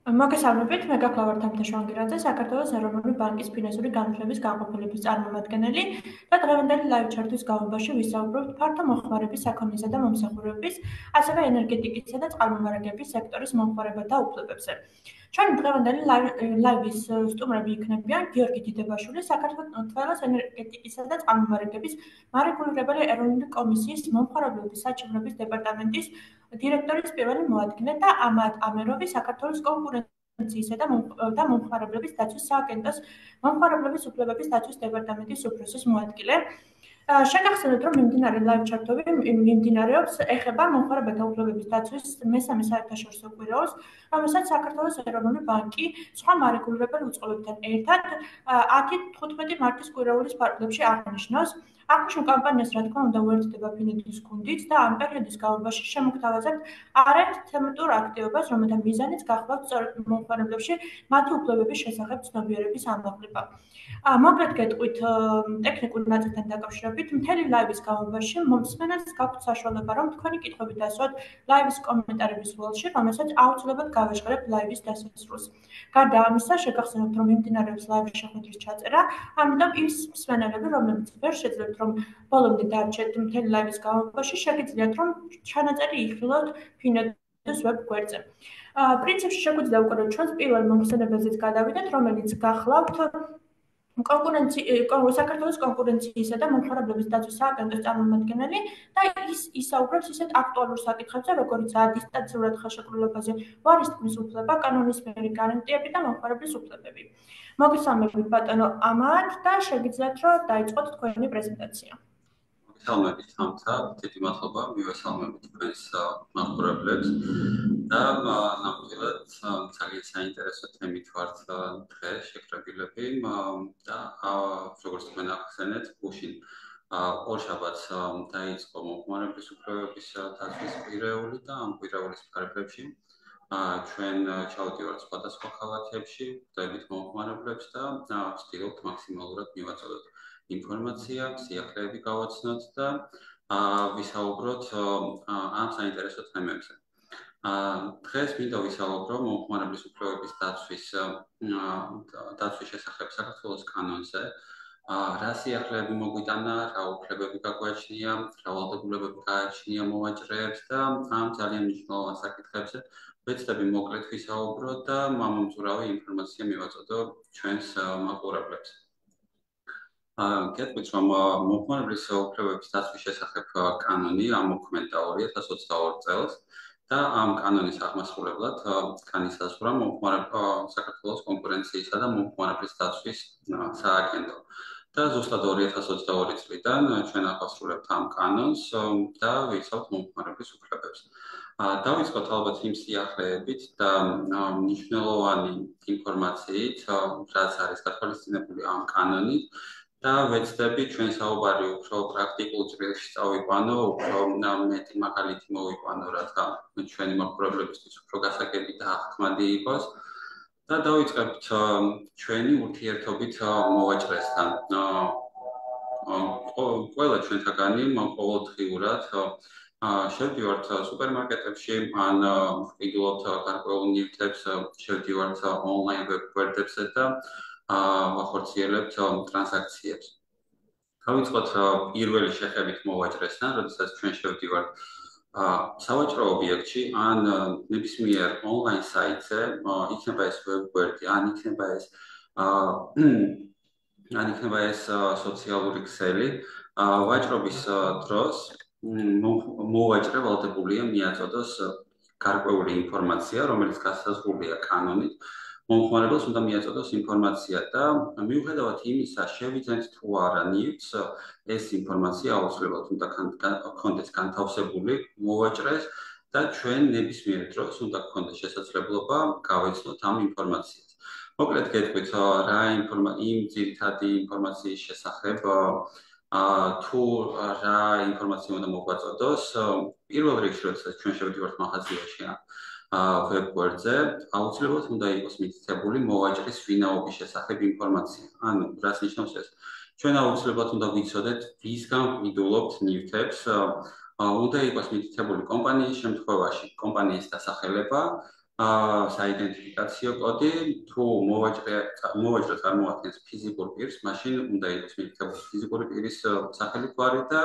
მოგესალმებით, მე გახლავართ თამთაშუანგირაძე, საქართველოს ეროვნული ბანკის ფინანსური განათლების განყოფილების წარმომადგენელი და დღევანდელი ლაივ ჩარტის გამომბაში ვისაუბრებთ ფართო მოხმარების საქონლისა და მომსახურების, ასევე ენერგეტიკისა და წყალმომარაგების სექტორის მომხმარებათა უფლებებზე. ჩვენი დღევანდელი ლაივის სტუმრები იქნებიან გიორგი დიდებაშვილი, საქართველოს ენერგეტიკისა და წყალმომარაგების მარეგულირებელი ეროვნული კომისიის მომხმარებლობის საჩივრების დეპარტამენტის დირექტორის პირველი მოადგილე და ამად ამეროვი საქართველოს კონკურენციისა და მომხმარებლების დაცვის სააგენტოს მომხმარებლების უფლებების დაცვის დეპარტამენტის უფროსის მოადგილე. შეგახსენებთ, რომ მიმდინარე ლაივ ჩარტოვი მიმდინარეობს ეხება მომხმარებელთა უფლებების დაცვის მესამე საერთაშორისო კვირაულს, რომელსაც საქართველოს ეროვნული ბანკი სხვა მარეგულირებელ უწყებებთან ერთად 10-15 მარტის კვირაულის ფარგლებში აღნიშნავს. აღნიშნულ კამპანიას, რა თქმა უნდა, უერთდება ფინეთის გუნდიც და ამ პერიოდის განმავლობაში შემოგთავაზებთ არაერთ თემატურ აქტივობას, რომელთა მიზანიც გახლავთ სწორედ მომხმარებლებში მათი უფლებების შესახებ ცნობიერების ამაღლება. მოკლედ გეტყვით ტექნიკურ ნაწილთან დაკავშირებით, მთელი ლაივის განმავლობაში მომსმენელს გაქვთ საშუალება, რომ თქვენი კითხვები დასვათ ლაივის კომენტარების ველში, რომელსაც აუცილებლად გავეშღერებთ ლაივის დასასრულს. გარდა ამისა, შეგახსენებთ, რომ მიმდინარეობს ლაივის შეხვედრის ჩაწერა, ამიტომ ის მსმენელები, რომლებიც ვერ შეძლებთ, რომ ბოლომდე დარჩეთ მთელი ლაივის განმავლობაში, შეგიძლიათ, რომ ჩანაწერი იხილოთ ფინეთის ვებ გვერდზე. პრინციპში შეგვიძლია უკვე ჩვენს პირველ მომხსენებელზეც გადავიდეთ, რომელიც გახლავთ საქართველოს კონკურენციისა და მომხმარებლების დაცვის სააგენტოს წარმომადგენელი და ის ისაუბრებს ისეთ აქტუალურ საკითხებზე, როგორიცაა დისტანციურად ხელშეკრულებაზე ვარის თქმის უფლება, კანონისმიერი გარანტიები და მომხმარებლის უფლებები. მოგესალმებით ბატონო ამად და შეგიძლიათ, რომ დაიწყოთ თქვენი პრეზენტაცია. მოგესალმებით თამთა, დიდი მადლობა, მივესალმებით თქვენს მაყურებლებს და ნამდვილად ძალიან საინტერესო თემით ვართ დღეს შეკრებილები და როგორც თქვენ ახსენეთ, გუშინ ორ შაბათს დაიწყო მომხმარებლის უფლებების დაცვის კვირეული და ამ კვირეულის ფარგლებში ჩვენ ჩავდივართ სხვადასხვა ქალაქებში, ვხვდებით მომხმარებლებს და ვცდილობთ მაქსიმალურად მივაწოდოთ ინფორმაცია, სიახლეები გავაცნოთ და ვისაუბროთ ამ საინტერესო თემებზე. დღეს მინდა ვისაუბრო მომხმარებლის უფლებების დაცვის შესახებ საქართველოს კანონზე, რა სიახლეები მოგვიტანა, რა უფლებები გაგვაჩნია, რა ვალდებულებები გააჩნია მოვაჭრეებს და ამ ძალიან მნიშვნელოვან საკითხებზე ვეცდები მოკლედ ვისაუბრო და მომწურავი ინფორმაცია მივაწოდო ჩვენს მაყურებლებს. გეტყვით, რომ მომხმარებლის უფლებების დაცვის შესახებ კანონი ამოქმედა 2022 წელს და ამ კანონის აღმასრულებლად განისაზღვრა საქართველოს კონკურენციისა და მომხმარებლის დაცვის სააგენტო. და ზუსტად 2022 წლიდან ჩვენ აღასრულებთ ამ კანონს და ვიცავთ მომხმარებლის უფლებებს. დავიწყოთ ალბათ იმ სიახლეებით და მნიშვნელოვანი ინფორმაციით, რაც არის გათვალისწინებული ამ კანონით და ვეცდები ჩვენ საუბარი უფრო პრაქტიკულ ჭრილში წავიყვანო, უფრო მეტი მაგალითი მოვიყვანო, რათა ჩვენი მაყურებლებისთვის უფრო გასაგები და აღქმადი იყოს. და დავიწყებთ ჩვენი ურთიერთობით მოვაჭრესთან. ყველა ჩვენთაგანი ყოველდღიურად შევდივართ სუპერმარკეტებში, ან ვყიდულობთ გარკვეულ ნივთებს, შევდივართ ონლაინ ვებ გვერდებზე და ვახორციელებთ ტრანზაქციებს. დავიწყოთ პირველი შეხებით მოვაჭრესთან, როდესაც ჩვენ შევდივართ სავაჭრო ობიექტში, ან ნებისმიერ ონლაინ საიტზე, იქნება ეს ვებ გვერდი, ან იქნება ეს სოციალური ქსელი, ვაჭრობის დროს მოვაჭრე ვალდებულია მიაწოდოს გარკვეული ინფორმაცია, რომელიც გასაზღვრულია კანონით. მომხმარებელს უნდა მიაწოდოს ინფორმაცია და მიუხედავად იმისა, შევიძენთ თუ არა ნივთს, ეს ინფორმაცია აუცილებლად უნდა გქონდეს განთავსებული მოვაჭრეს და ჩვენ ნებისმიერ დროს უნდა გქონდეს შესაძლებლობა გავეცნოთ ამ ინფორმაციას. მოკლედ გეტყვით, რა იმ ძირითადი ინფორმაციის შესახებ თუ რა ინფორმაცია უნდა მოგვაწოდოს, პირველ რიგში, როდესაც ჩვენ შევდივართ მაღაზიაში ვებ გვერდზე, აუცილებლად უნდა იყოს მითითებული მოვაჭრის ვინაობის შესახებ ინფორმაცია. ანუ რას ნიშნავს ეს? ჩვენ აუცილებლად უნდა ვიცოდეთ, ვისგან ვყიდულობთ ნივთებს, უნდა იყოს მითითებული კომპანიის შემთხვევაში, კომპანიის დასახელება საიდენტიფიკაციო კოდი, თუ მოვაჭრე წარმოადგენს ფიზიკურ პირს, მაშინ უნდა იყოს მითითებული ფიზიკური პირის სახელი გვარი და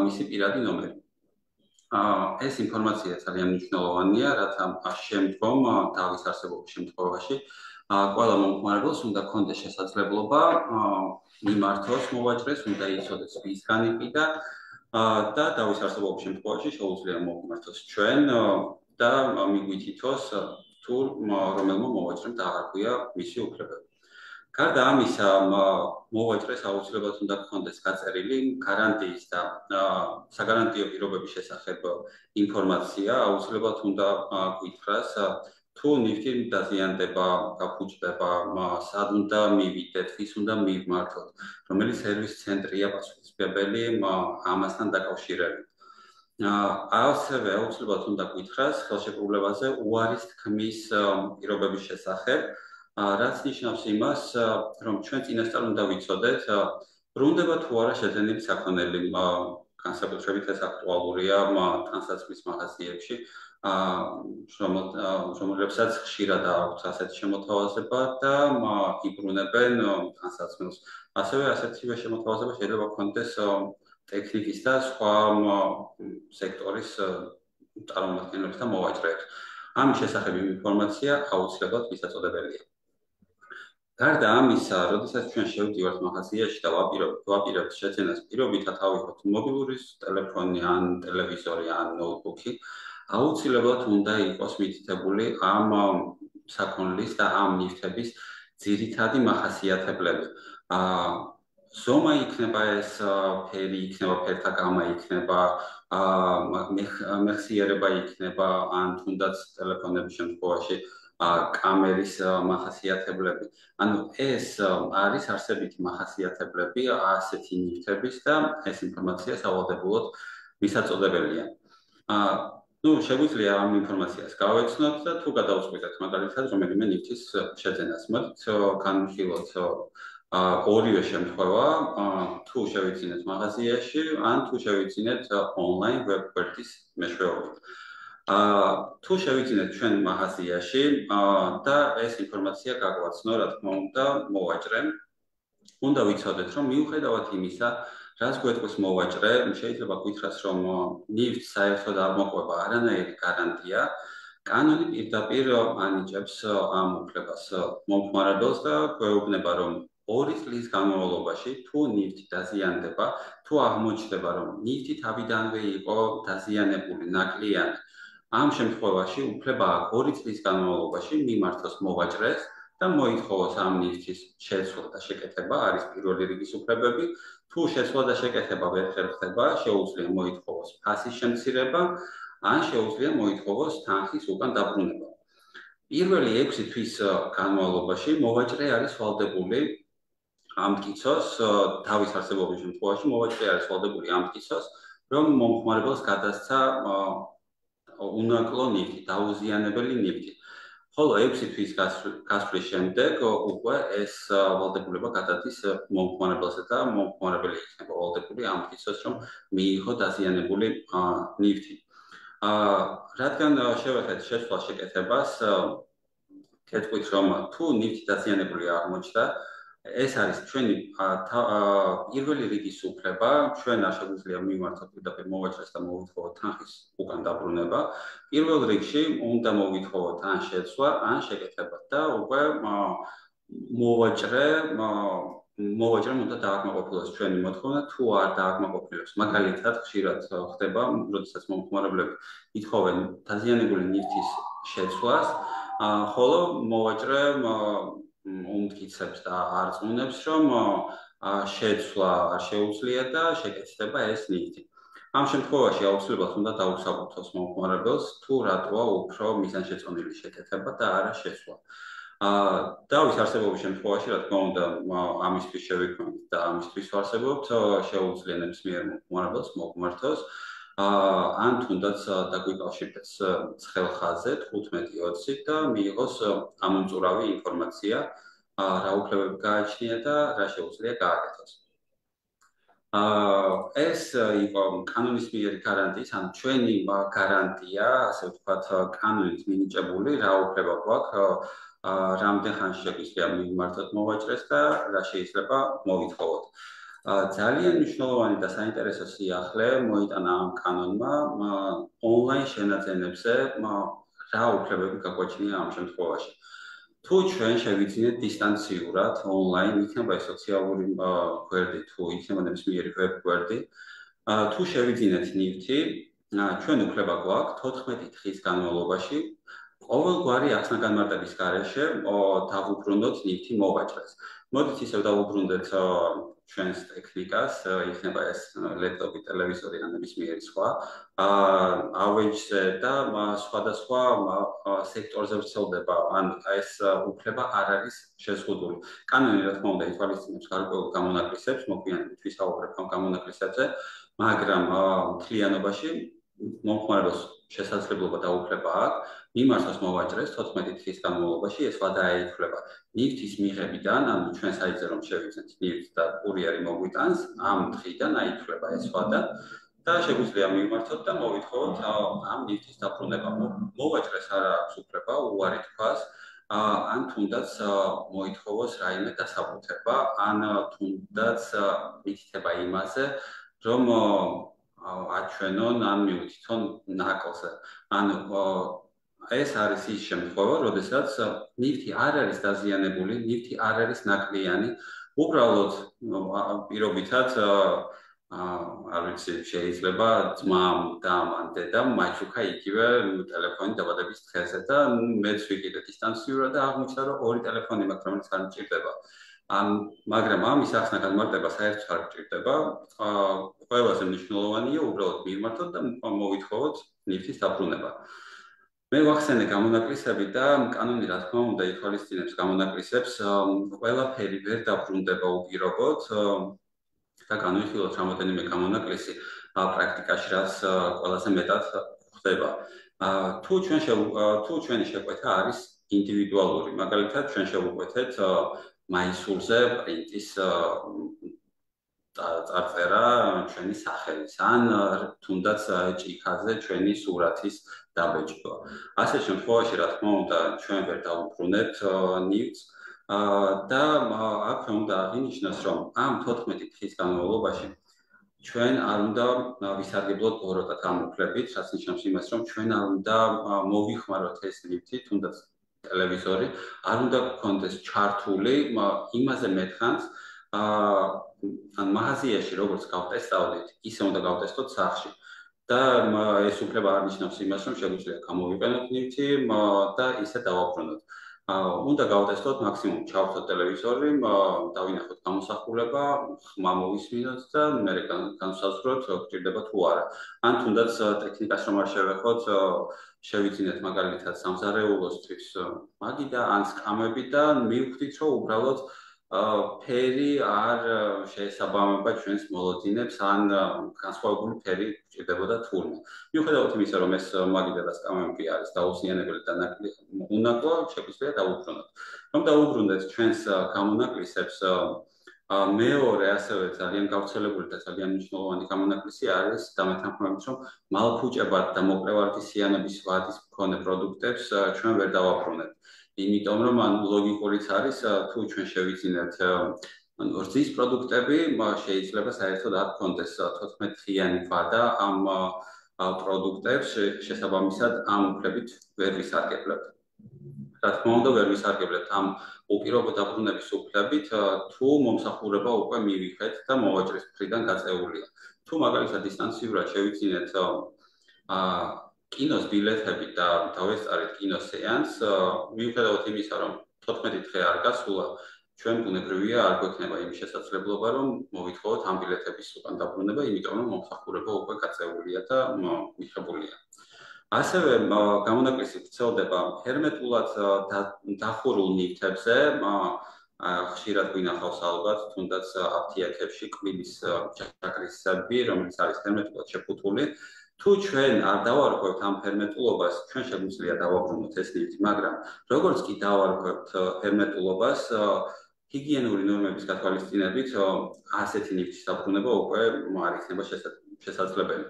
მისი პირადი ნომერი. ეს ინფორმაცია ძალიან მნიშვნელოვანია, რათა შემდგომ თავის არსებობის შემთხვევაში ყველა მომხმარებელს უნდა ქონდეს შესაძლებლობა მიმართოს მოვაჭრეს, უნდა იცოდეს ვისგან იყიდა და თავის არსებობის შემთხვევაში შეუძლია მომხმართოს ჩვენ და მიგვითითოს თუ რომელმა მოვაჭრემ დაარღვია მისი უფლებები. გარდა ამისა, მოვაჭრეს აუცილებლად უნდა გქონდეს გაწერილი გარანტიის და საგარანტიო პირობების შესახებ ინფორმაცია, აუცილებლად უნდა გითხრას თუ ნივთი დაზიანდება, გაფუჭდება, სად უნდა მივიდეთ, ვის უნდა მივმართოთ, რომელი სერვის ცენტრია პასუხისმგებელი ამასთან დაკავშირებით. ასევე აუცილებლად უნდა გითხრას ხელშეკრულებაზე უარის თქმის პირობების შესახებ, რაც ნიშნავს იმას, რომ ჩვენ წინასწარ უნდა ვიცოდეთ, ბრუნდება თუ არა შეძენილი საქონელი, განსაკუთრებით ეს აქტუალურია ტანსაცმლის მაღაზიებში, რომელებსაც ხშირად აქვს ასეთი შემოთავაზება და იბრუნებენ ტანსაცმელს. ასევე ასეთივე შემოთავაზება შეიძლება გქონდეს ტექნიკის და სხვა სექტორის წარმომადგენლებს და მოვაჭრეებს. ამის შესახებ ინფორმაცია აუცილებლად მისაწოდებელია. გარდა ამისა, როდესაც ჩვენ შევდივართ მაღაზიაში და ვაპირებთ შეძენას პირობითად ავიღოთ მობილური ტელეფონი ან ტელევიზორი ან ნოუთბუქი, აუცილებლად უნდა იყოს მითითებული ამ საქონლის და ამ ნივთების ძირითადი მახასიათებლები. ზომა იქნება ეს ფერი, იქნება ფერთა გამა, იქნება მეხსიერება იქნება ან თუნდაც ტელეფონების შემთხვევაში კამერის მახასიათებლები. ანუ ეს არის არსებითი მახასიათებლები ასეთი ნივთების და ეს ინფორმაცია სავალდებულოდ მისაწოდებელია. შეგვიძლია ამ ინფორმაციას გავეცნოთ და თუ გადავწყვიტეთ მაგალითად რომელიმე ნივთის შეძენას, მოდით განვიხილოთ ორივე შემთხვევა, თუ შევიძინეთ მაღაზიაში, ან თუ შევიძინეთ ონლაინ ვებ-გვერდის მეშვეობით. თუ შევიძინეთ ჩვენ მაღაზიაში და ეს ინფორმაცია გაგვაცნო, რა თქმა უნდა, მოვაჭრემ, უნდა ვიცოდეთ, რომ მიუხედავად იმისა, რაც გვეტყვის მოვაჭრე, შეიძლება გითხრას, რომ ნივთს საერთოდ არ მოყვება არანაირი გარანტია, კანონი პირდაპირ ანიჭებს ამ უფლებას მომხმარებელს და გვეუბნება, რომ 2 წლის განმავლობაში თუ ნივთი დაზიანდება, თუ აღმოჩნდება, რომ ნივთი თავიდანვე იყო დაზიანებული, ნაკლიანი, ამ შემთხვევაში უფლება აქვს 2 წლის განმავლობაში მიმართოს მოვაჭრეს და მოითხოვოს ამ ნივთის შეცვლა და შეკეთება, არის პირველი რიგის უფლებები. თუ შეცვლა და შეკეთება ვერ ხერხდება, შეუძლია მოითხოვოს ფასის შემცირება, ან შეუძლია მოითხოვოს თანხის უკან დაბრუნება. პირველი 6 თვის განმავლობაში მოვაჭრე არის ვალდებული ამტკიცოს თავის არსებობის შემთხვევაში მოვაჭრე არის ვალდებული ამტკიცოს, რომ მომხმარებელს გადასცა უნაკლო ნივთი, დაუზიანებელი ნივთი. ხოლო 6 თვის გასვლის შემდეგ უკვე ეს ვალდებულება გადადის მომხმარებელზე და მომხმარებელი იქნება ვალდებული ამტკიცოს, რომ მიიღო დაზიანებული ნივთი. რადგან შევეხეთ შეცვლა შეკეთებას, გეტყვით, რომ თუ ნივთი დაზიანებული აღმოჩნდა, ეს არის ჩვენი პირველი რიგის უფლება, ჩვენ არ შეგვიძლია მივმართოთ პირდაპირ მოვაჭრეს და მოვითხოვოთ თანხის უკან დაბრუნება. პირველ რიგში უნდა მოვითხოვოთ ან შეცვლა, ან შეკეთება და უკვე მოვაჭრემ უნდა დააკმაყოფილოს ჩვენი მოთხოვნა, თუ არ დააკმაყოფილებს. მაგალითად, ხშირად ხდება, როდესაც მომხმარებლები ითხოვენ დაზიანებული ნივთის შეცვლას, ხოლო მოვაჭრე უმტკიცებს და არწმუნებს, რომ შეცვლა არ შეუძლია და შეკეთდება ეს ნივთი. ამ შემთხვევაში აუცილებლად უნდა დაუსაბუთოს მომხმარებელს, თუ რატოა უფრო მიზანშეწონილი შეკეთება და არა შეცვლა. დავის არსებობის შემთხვევაში, რა თქმა უნდა, ამისთვის შევიქმნით და ამისთვის ვარსებობთ, შეუძლია ნებისმიერ მომხმარებელს მოგმართოს ან თუნდაც დაგვიკავშირდეს ცხელხაზზე 15-20 და მიიღოს ამომწურავი ინფორმაცია, რა უფლებები გააჩნია და რა შეუძლია გააკეთოს. ეს იყო კანონის მიერ გარანტიის, ან ჩვენი გარანტია, ასე ვთქვათ, კანონით მინიჭებული, რა უფლება გვაქვს, რამდენ ხანში შეგვიძლია მივმართოთ მოვაჭრეს და რა შეიძლება მოვითხოვოთ. ძალიან მნიშვნელოვანი და საინტერესო სიახლე მოიტანა ამ კანონმა ონლაინ შენაძენებზე რა უფლებები გაგვაჩნია ამ შემთხვევაში. თუ ჩვენ შევიძინეთ დისტანციურად ონლაინ, იქნება ეს სოციალური გვერდი, თუ იქნება ნებისმიერი ვებ გვერდი, თუ შევიძინეთ ნივთი, ჩვენ უფლება გვაქვს 14 დღის განმავლობაში ყოველგვარი ახსნა-განმარტების გარეშე დავუბრუნდოთ ნივთი მოვაჭრეს. მოდით ისევ დავუბრუნდეთ ჩვენს ტექნიკას, იქნება ეს ლეპტოპი, ტელევიზორი ან ნებისმიერი სხვა, ავეჯზე და სხვადასხვა სექტორზე ვრცელდება, ან ეს უფლება არ არის შეზღუდული. კანონი, რა თქმა უნდა, ითვალისწინებს გარკვეულ გამონაკლისებს, მოგვიანებით ვისაუბრებ ამ გამონაკლისებზე, მაგრამ მთლიანობაში მომხმარებელს შესაძლებლობა და უფლება აქვს მიმართოს მოვაჭრეს 14 დღის განმავლობაში, ეს ვადაეითვლება ნივთის მიღებიდან, ანუ ჩვენ საიტზე რომ შევიძინეთ ნივთს და კურიერი მოგვიტანს, ამ დღიდან აითვლება ეს ვადა და შეგვიძლია მიმართოთ და მოვითხოვოთ ამ ნივთის დაბრუნება. მოვაჭრეს არ აქვს უფლება უარი თქვას, ან თუნდაც მოითხოვოს რაიმე დასაბუთება, ან თუნდაც მითითება იმაზე, რომ აჩვენონ ან მიუთითონ ნაკლზე. ანუ ეს არის ის შემთხვევა, როდესაც ნივთი არ არის დაზიანებული, ნივთი არ არის ნაკლიანი, უბრალოდ პირობითად არ ვიცი, შეიძლება ძმამ და ამ დედამ მაჩუქა იგივე ტელეფონი დაბადების დღეზე და მეც ვიყიდე დისტანციურად და აღმოჩნდა, რომ ორი ტელეფონი მაქვს, რომელიც არ მჭირდება. მაგრამ ამის ახსნა-განმარტება საერთოდ არ გჭირდება. ყველაზე მნიშვნელოვანია უბრალოდ მიმართოთ და მოვითხოვოთ ნივთის დაბრუნება. მე ვახსენე გამონაკლისები და კანონი, რა თქმა უნდა, ითვალისწინებს გამონაკლისებს, ყველაფერი ვერ დაბრუნდება უპირობოდ და განვიხილოთ რამოდენიმე გამონაკლისი პრაქტიკაში, რაც ყველაზე მეტად ხდება. თუ ჩვენი შეკვეთა არის ინდივიდუალური, მაგალითად, ჩვენ შევუკვეთეთ მაისურზე პრინტის წარწერა ჩვენი სახელის, ან თუნდაც ჭიქაზე ჩვენი სურათის დაბეჭდვა. ასეთ შემთხვევაში, რა თქმა უნდა, ჩვენ ვერ დავუბრუნებთ ნივთს და აქვე უნდა აღინიშნოს, რომ ამ 14 დღის განმავლობაში ჩვენ არ უნდა ვისარგებლოთ ბოროტად ამ უფლებით, რაც ნიშნავს იმას, რომ ჩვენ არ უნდა მოვიხმაროთ ეს ნივთი, თუნდაც ტელევიზორი, არ უნდა გქონდეს ჩართული იმაზე მეტხანს, ან მაღაზიაში როგორც გავტესტავდით, ისე უნდა გავტესტოთ სახლში. და ეს უფლება არ ნიშნავს იმას, რომ შეგვიძლია გამოვიყენოთ ნივთი და ისე დავაბრუნოთ. უნდა გავტესტოთ მაქსიმუმ ჩავხსოთ ტელევიზორი, დავინახოთ გამოსახულება, ხმა მოვისმინოთ და მე განსაზღვროთ გჭირდება თუ არა. ან თუნდაც ტექნიკას რომ არ შევეხოთ, შევიძინეთ მაგალითად სამზარეულოსთვის მაგიდა ან სკამები და მივხვდით, რომ უბრალოდ ფერი არ შეესაბამება ჩვენს მოლოდინებს, ან განსხვავებული ფერი გჭირდებოდა თურმე. მიუხედავად იმისა, რომ ეს მაგიდა და სკამები არის დაუსიანებელი და უნაკლო, შეგვიძლია დავუბრუნოთ. რომ დავუბრუნდეთ ჩვენს გამონაკლისებს, მეორე ასევე ძალიან გავრცელებული და ძალიან მნიშვნელოვანი გამონაკლისი არის დამეთანხმებით, რომ მალფუჭებად და მოკრევარდისიანების ვადის მქონე პროდუქტებს ჩვენ ვერ დავაბრუნებთ. იმიტომ რომ ლოგიკურიც არის, თუ ჩვენ შევიძინეთ რძის პროდუქტები, შეიძლება საერთოდ არ გქონდეს 14 დღიანი ვადა ამ პროდუქტებს, შესაბამისად ამ უფლებით ვერ ვისარგებლებთ. რა თქმა უნდა, ვერ ვისარგებლებთ ამ უპირობო დაბრუნების უფლებით, თუ მომსახურება უკვე მივიღეთ და მოვაჭრის მხრიდან გაწეულია. თუ მაგალითად დისტანციურად შევიძინეთ კინოს ბილეთები და დავესწარით კინოს სეანს, მიუხედავად იმისა, რომ 14 დღე არ გასულა, ჩვენ ბუნებრივია არ გვექნება იმის შესაძლებლობა, რომ მოვითხოვოთ ამ ბილეთების უკან დაბრუნება, იმიტომ რომ მომსახურება უკვე გაწეულია და მიღებულია. ასევე გამონაკლისი ვრცელდება ჰერმეტულად დახურულ ნივთებზე, ხშირად გვინახავს ალბათ, თუნდაც აფთიაქებში კვილის ჯაგრისები, რომელიც არის ჰერმეტულად შეფუთული. თუ ჩვენ არ დავარღვევთ ამ ჰერმეტულობას, ჩვენ შეგვიძლია დავაბრუნოთ ეს ნივთი, მაგრამ როგორც კი დავარღვევთ ჰერმეტულობას, ჰიგიენური ნორმების გათვალისწინებით ასეთი ნივთის დაბრუნება უკვე არ იქნება შესაძლებელი.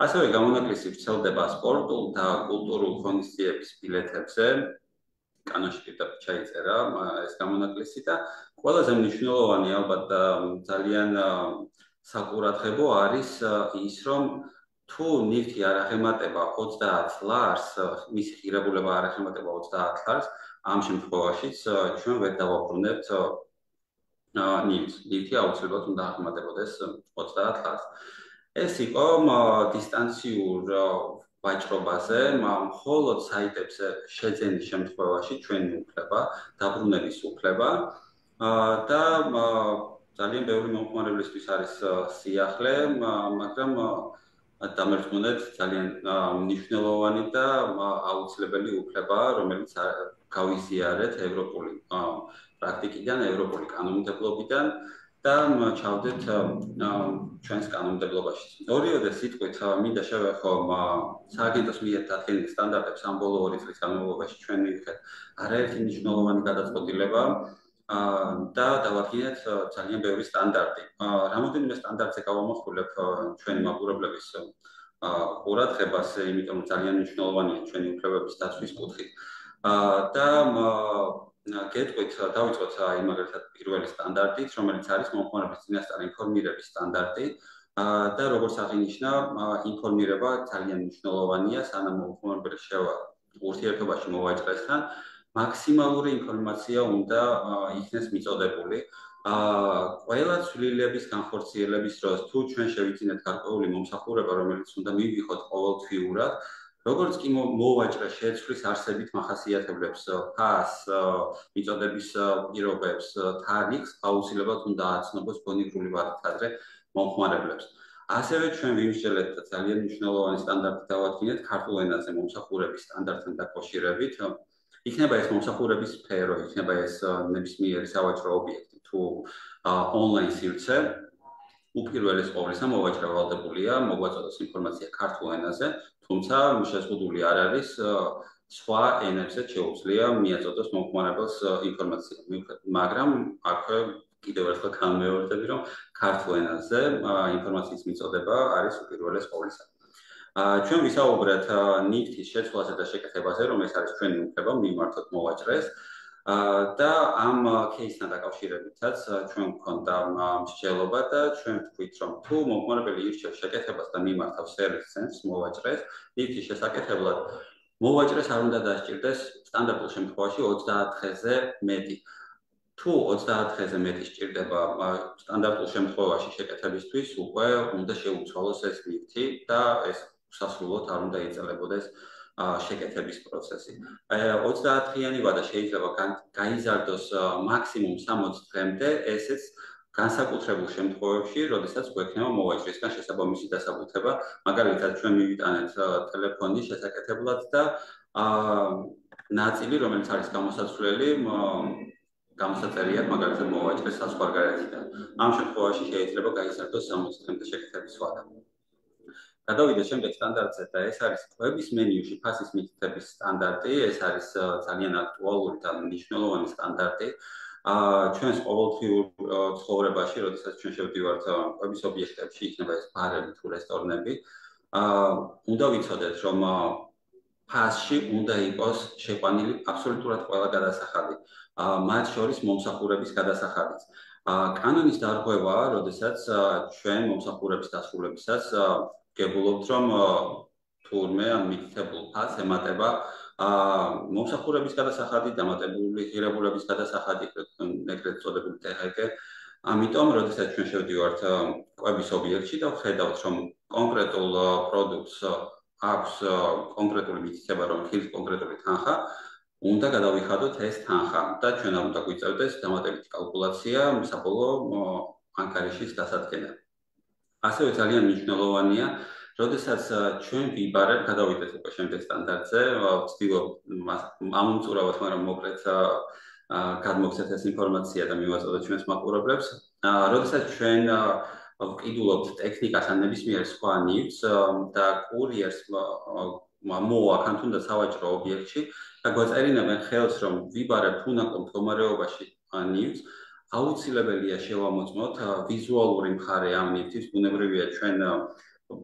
ასევე გამონაკლისი ვრცელდება სპორტულ და კულტურულ ღონისძიების ბილეთებზე. კანონში პირდაპირ ჩაიწერა ეს გამონაკლისი და ყველაზე მნიშვნელოვანი ალბათ ძალიან საყურადღებო არის ის, რომ თუ ნივთი არ აღემატება 30 ლარს, მისი ღირებულება არ აღემატება 30 ლარს, ამ შემთხვევაშიც ჩვენ ვერ დავაბრუნებთ ნივთი აუცილებლად უნდა აღემატებოდეს 30 ლარს. ეს იყო დისტანციურ ვაჭრობაზე, მხოლოდ საიტებზე შეძენის შემთხვევაში ჩვენი უფლება, დაბრუნების უფლება და ძალიან ბევრი მომხმარებლისთვის არის სიახლე, მაგრამ დამერწმუნეთ ძალიან მნიშვნელოვანი და აუცილებელი უფლება, რომელიც გავიზიარეთ ევროპული პრაქტიკიდან, ევროპული კანონმდებლობიდან და ჩავდეთ ჩვენს კანონმდებლობაში. ორივე სიტყვით მინდა შევეხო სააგენტოს მიერ დადგენილ სტანდარტებს ამ ბოლო 2 წლის განმავლობაში ჩვენ მივიღეთ არაერთი მნიშვნელოვანი გადაწყვეტილება და დავადგინეთ ძალიან ბევრი სტანდარტი. რამოდენიმე სტანდარტზე გავამახვილებ ჩვენი მაყურებლების ყურადღებას, იმიტომ რომ ძალიან მნიშვნელოვანია ჩვენი უფლებების დაცვის კუთხით. და გეტყვით დავიწყოთ მაგალითად პირველი სტანდარტით, რომელიც არის მომხმარებლის წინასწარ ინფორმირების სტანდარტი. და როგორც აღინიშნა, ინფორმირება ძალიან მნიშვნელოვანია, სანამ მომხმარებელი შევა ურთიერთობაში მოვაჭრესთან, მაქსიმალური ინფორმაცია უნდა იქნეს მიწოდებული. ყველა ცვლილების განხორციელების დროს თუ ჩვენ შევიძინეთ გარკვეული მომსახურება, რომელიც უნდა მივიღოთ ყოველთვიურად, როგორც კი მოვაჭრე შეცვლის არსებით მახასიათებლებს, ფასს, მიწოდების პირობებს, თარიღს, აუცილებლად უნდა აცნობს ბონირული ვადით ადრე მომხმარებლებს. ასევე ჩვენ ვიმსჯელეთ და ძალიან მნიშვნელოვანი სტანდარტი დავადგინეთ ქართულ ენაზე მომსახურების სტანდარტთან დაკავშირებით. იქნება ეს მომსახურების სფერო, იქნება ეს ნებისმიერი სავაჭრო ობიექტი თუ ონლაინ სივრცე. უპირველეს ყოვლისა მოვაჭრე ვალდებულია მოგვაწოდოს ინფორმაცია ქართულ ენაზე, თუმცა შეზღუდული არ არის სხვა ენებზე შეუძლია მიაწოდოს მომხმარებელს ინფორმაცია. მაგრამ აქვე კიდევ ერთხელ განმეორდები, რომ ქართულ ენაზე ინფორმაციის მიწოდება არის უპირველეს ყოვლისა. ჩვენ ვისაუბრეთ ნივთის შეცვლაზე და შეკეთებაზე, რომ ეს არის ჩვენი უფლება, მიმართოთ მოვაჭრეს. და ამ кейსთან დაკავშირებითაც ჩვენ გვქონდა მსჯელობა და ჩვენ ვთქვით, რომ თუ მომხმარებელი ირჩევს შეკეთებას და მიმართავს service cents მოვაჭრეს, ნივთის შესაკეთებლად მოვაჭრეს არ უნდა დასჭირდეს სტანდარტულ შემთხვევაში 30 დღეზე მეტი. თუ 30 დღეზე მეტი სჭირდება სტანდარტულ შემთხვევაში შეკეთებისთვის, უკვე უნდა შეუცვალოს ეს ნივთი და ეს სასურველად არ უნდა იწელებოდეს შეკეთების პროცესი. 30 დღიანი ვადა შეიძლება გაიზარდოს მაქსიმუმ 60 დღემდე, ესეც განსაკუთრებულ შემთხვევებში, როდესაც გვექნება მოვაჭრისგან შესაბამისი დასაბუთება, მაგალითად ჩვენ მივიტანეთ ტელეფონი შესაკეთებლად და ნაწილი, რომელიც არის გამოსაცვლელი, გამოსაწერიად მაგალითად მოვაჭრეს საზღვარგარეთიდან. ამ შემთხვევაში შეიძლება გაიზარდოს 60 დღემდე შეკეთების ვადა. გადავიდეთ შემდეგ სტანდარტზე და ეს არის კვების მენიუში ფასის მითითების სტანდარტი, ეს არის ძალიან აქტუალური და მნიშვნელოვანი სტანდარტი. ჩვენს ყოველდღიურ ცხოვრებაში, როდესაც ჩვენ შევდივართ კვების ობიექტებში, იქნება ეს ბარები თუ რესტორნები, უნდა ვიცოდეთ, რომ ფასში უნდა იყოს შეყვანილი აბსოლუტურად ყველა გადასახადი, მათ შორის მომსახურების გადასახადიც. კანონის დარღვევაა, როდესაც ჩვენ მომსახურების დასრულებისას გებულობთ, რომ თურმე ამ მითითებულ ფასს ემატება მომსახურების გადასახადი, დამატებული ღირებულების გადასახადი, ეგრეთ წოდებული THG. ამიტომ, როდესაც ჩვენ შევდივართ კვების ობიექტში და ვხედავთ, რომ კონკრეტულ პროდუქტს აქვს კონკრეტული მითითება, რომ ხილს კონკრეტული თანხა, უნდა გადავიხადოთ ეს თანხა და ჩვენ არ უნდა გვიწევდეს დამატებითი კალკულაცია საბოლოო ანკარიშის დასადგენად. ასევე ძალიან მნიშვნელოვანია, როდესაც ჩვენ ვიბარებ, გადავიდეთ უკვე შემდეგ სტანდარტზე, ვცდილობ ამომწურავოთ, მაგრამ მოკლედ გადმოგცეთ ეს ინფორმაცია და მივაწოდოთ ჩვენს მაყურებლებს. როდესაც ჩვენ ვყიდულობთ ტექნიკას ან ნებისმიერ სხვა ნივთს და კურიერს მოვაქან თუნდაც სავაჭრო ობიექტში და გვეწერინებენ ხელს, რომ ვიბარებთ უნაკო მდგომარეობაში ნივთს, აუცილებელია შევამოწმოთ ვიზუალური მხარე ამ ნივთის. ბუნებრივია ჩვენ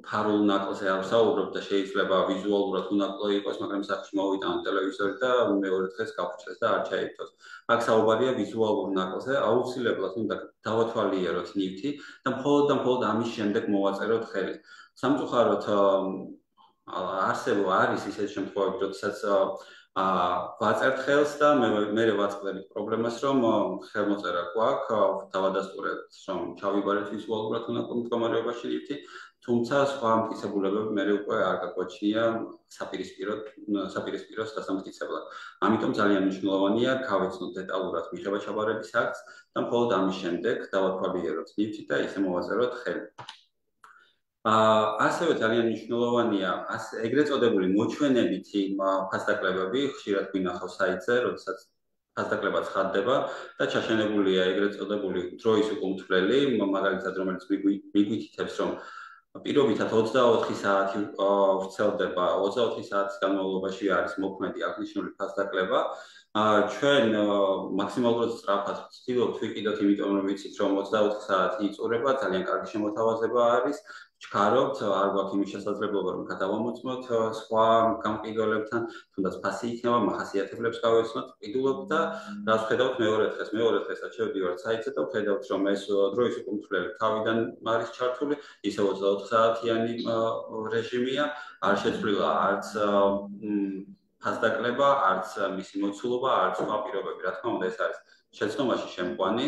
ფარულ ნაკლზე არ ვსაუბრობ და შეიძლება ვიზუალურად უნაკლო იყოს, მაგრამ სახში მოვიტანოთ ტელევიზორი და მეორე დღეს გავხსნას და არ ჩაირთოს. აქ საუბარია ვიზუალურ ნაკლზე, აუცილებლად უნდა დავათვალიეროთ ნივთი და მხოლოდ ამის შემდეგ მოვაწეროთ ხელი. სამწუხაროდ არის ისეთი შემთხვევები, როდესაც ვაწერთ ხელს და მე ვაწყდებით პრობლემას, რომ ხელმოწერა გვაქვს, დავადასტურებთ, რომ ჩავიბარეთ ვიზუალურად უნაკლო მდგომარეობაში ნივთი. თუმცა სხვა მტკიცებულებები მე უკვე არ გაგვაჩნია საპირისპიროს დასამტკიცებლად. ამიტომ ძალიან მნიშვნელოვანია გავეცნოთ დეტალურად მიღება ჩაბარების აქტს და მხოლოდ ამის შემდეგ დავათვალიეროთ ნივთი და ისე მოვაწეროთ ხელი. ასევე ძალიან მნიშვნელოვანია ეგრეთ წოდებული მოჩვენებითი ფასდაკლებები, ხშირად გვინახავს საიტზე, როდესაც ფასდაკლება ცხადდება და ჩაშენებულია ეგრეთ წოდებული დროის უკმთვლელი, მაგალითად რომელიც მიგვითითებს, რომ პირობითად 24 საათი ვრცელდება, 24 საათის განმავლობაში არის მოქმედი აღნიშნული ფასდაკლება. ჩვენ მაქსიმალურად სწრაფად ვცდილობთ ვიყიდოთ, იმიტომ რომ ვიცით, რომ 24 საათი იწურება, ძალიან კარგი შემოთავაზება არის. ჩქარობთ, არ გვაქვს იმის შესაძლებლობა, რომ გადავამოწმოთ სხვა გამყიდველებთან, თუნდაც ფასი იქნება, მახასიათებლებს გავეცნოთ, ვყიდულობთ და რაც ვხედავთ მეორე დღესაც შევდივართ საიტზე და ვხედავთ, რომ ეს დროის უკმთვლელი თავიდან არის ჩართული, ისე 24 საათიანი რეჟიმია, არ შეცვლილა არც ფასდაკლება, არც მისი მოცულობა, არც სხვა პირობები. რა თქმა უნდა, ეს არის შეცდომაში შემყვანი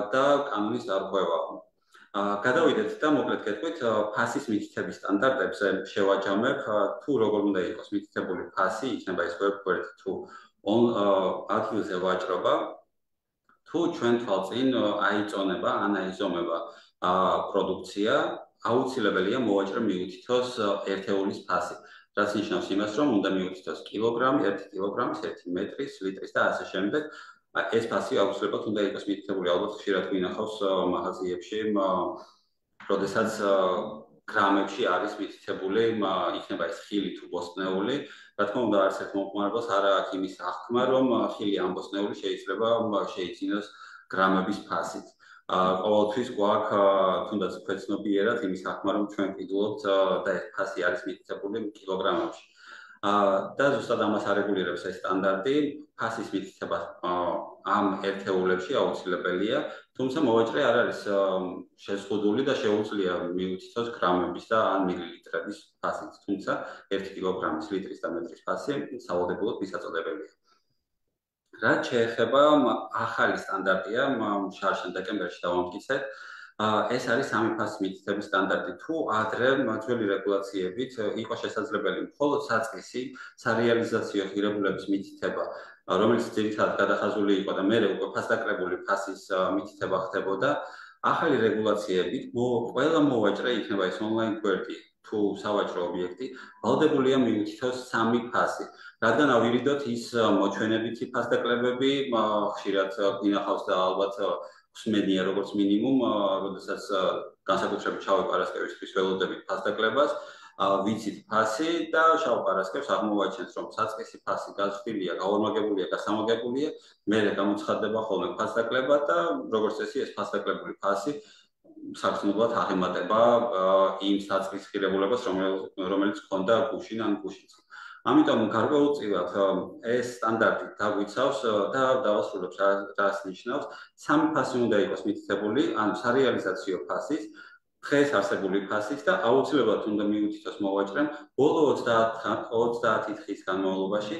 და კანონის დარღვევა. გადავიდეთ და მოკლედ გეტყვით ფასის მითითების სტანდარტებზე შევაჯამებ, თუ როგორ უნდა იყოს მითითებული ფასი, იქნება ის ვებგვერდ თუ ადგილზე ვაჭრობა, თუ ჩვენ თვალწინ აიწონება ან აიზომება პროდუქცია, აუცილებელია მოვაჭრე მიუთითოს ერთეულის ფასი. რაც ნიშნავს იმას, რომ უნდა მიუთითოს კილოგრამი, 1 კილოგრამის, 1 მეტრის, ლიტრის და ასე შემდეგ. ეს ფასი აუცილებლად უნდა იყოს მითითებული, ალბათ ხშირად გვინახავს მაღაზიებში, როდესაც გრამებში არის მითითებული, იქნება ეს ხილი თუ ბოსტნეული. რა თქმა უნდა, არც ერთ მომხმარებელს არ აქვს იმის აღქმა, რომ ხილი ან ბოსტნეული შეიძლება შეიძინოს გრამების ფასით. ყოველთვის გვაქვს თუნდაც უფრო ცნობიერად იმის აღქმა, რომ ჩვენ ვყიდულობთ და ეს ფასი არის მითითებული კილოგრამებში. და ზუსტად ამას არეგულირებს ეს სტანდარტი, ფასის მითითება ამ ერთეულებში აუცილებელია, თუმცა მოვაჭრე არ არის შეზღუდული და შეუძლია მიუთითოს გრამების და ან მილilitrების ფასით, თუმცა 1 კილოგრამის, ლიტრის და მეტრის ფასი სავალდებულოდ მისაწოდებელია. რაც შეეხება ახალი სტანდარტია, შარშან დეკემბერში დავამტკიცეთ. ეს არის სამი ფასის მითითების სტანდარტი. თუ ადრე ძველი რეგულაციებით იყო შესაძლებელი მხოლოდ საწყისი სარეალიზაციო ღირებულების მითითება, რომელიც ძირითადად გადახაზული იყო და მერე უკვე ფასდაკლებული ფასის მითითება ხდებოდა, ახალი რეგულაციებით ყველა მოვაჭრე იქნება ეს ონლაინ გვერდი თუ სავაჭრო ობიექტი, ვალდებულია მიუთითოს სამი ფასი. რადგან ავირიდოთ ის მოჩვენებითი ფასდაკლებები, ხშირად გვინახავს და ალბათ ხსმედია როგორც მინიმუმ, როდესაც განსაკუთრებით შავი პარასკევისთვის ველოდებით ფასდაკლებას, ვიცით ფასი და შავ პარასკევს აღმოვაჩენთ, რომ საწყისი ფასი გაზრდილია, გაორმაგებულია, გასამაგებულია, მერე გამოცხადდება ხოლმე ფასდაკლება და როგორც წესი ეს ფასდაკლებული ფასი საგრძნობლად აღემატება იმ საწყის ღირებულებას, რომელიც ჰქონდა გუშინ ან გუშინს. ამიტომ გარკვეულწილად ეს სტანდარტი დაგვიცავს და დავასრულებს რას ნიშნავს. სამი ფასი უნდა იყოს მითითებული, ანუ სარეალიზაციო ფასის, დღეს არსებული ფასის და აუცილებლად უნდა მიუთითოს მოვაჭრემ ბოლო 30 დღის განმავლობაში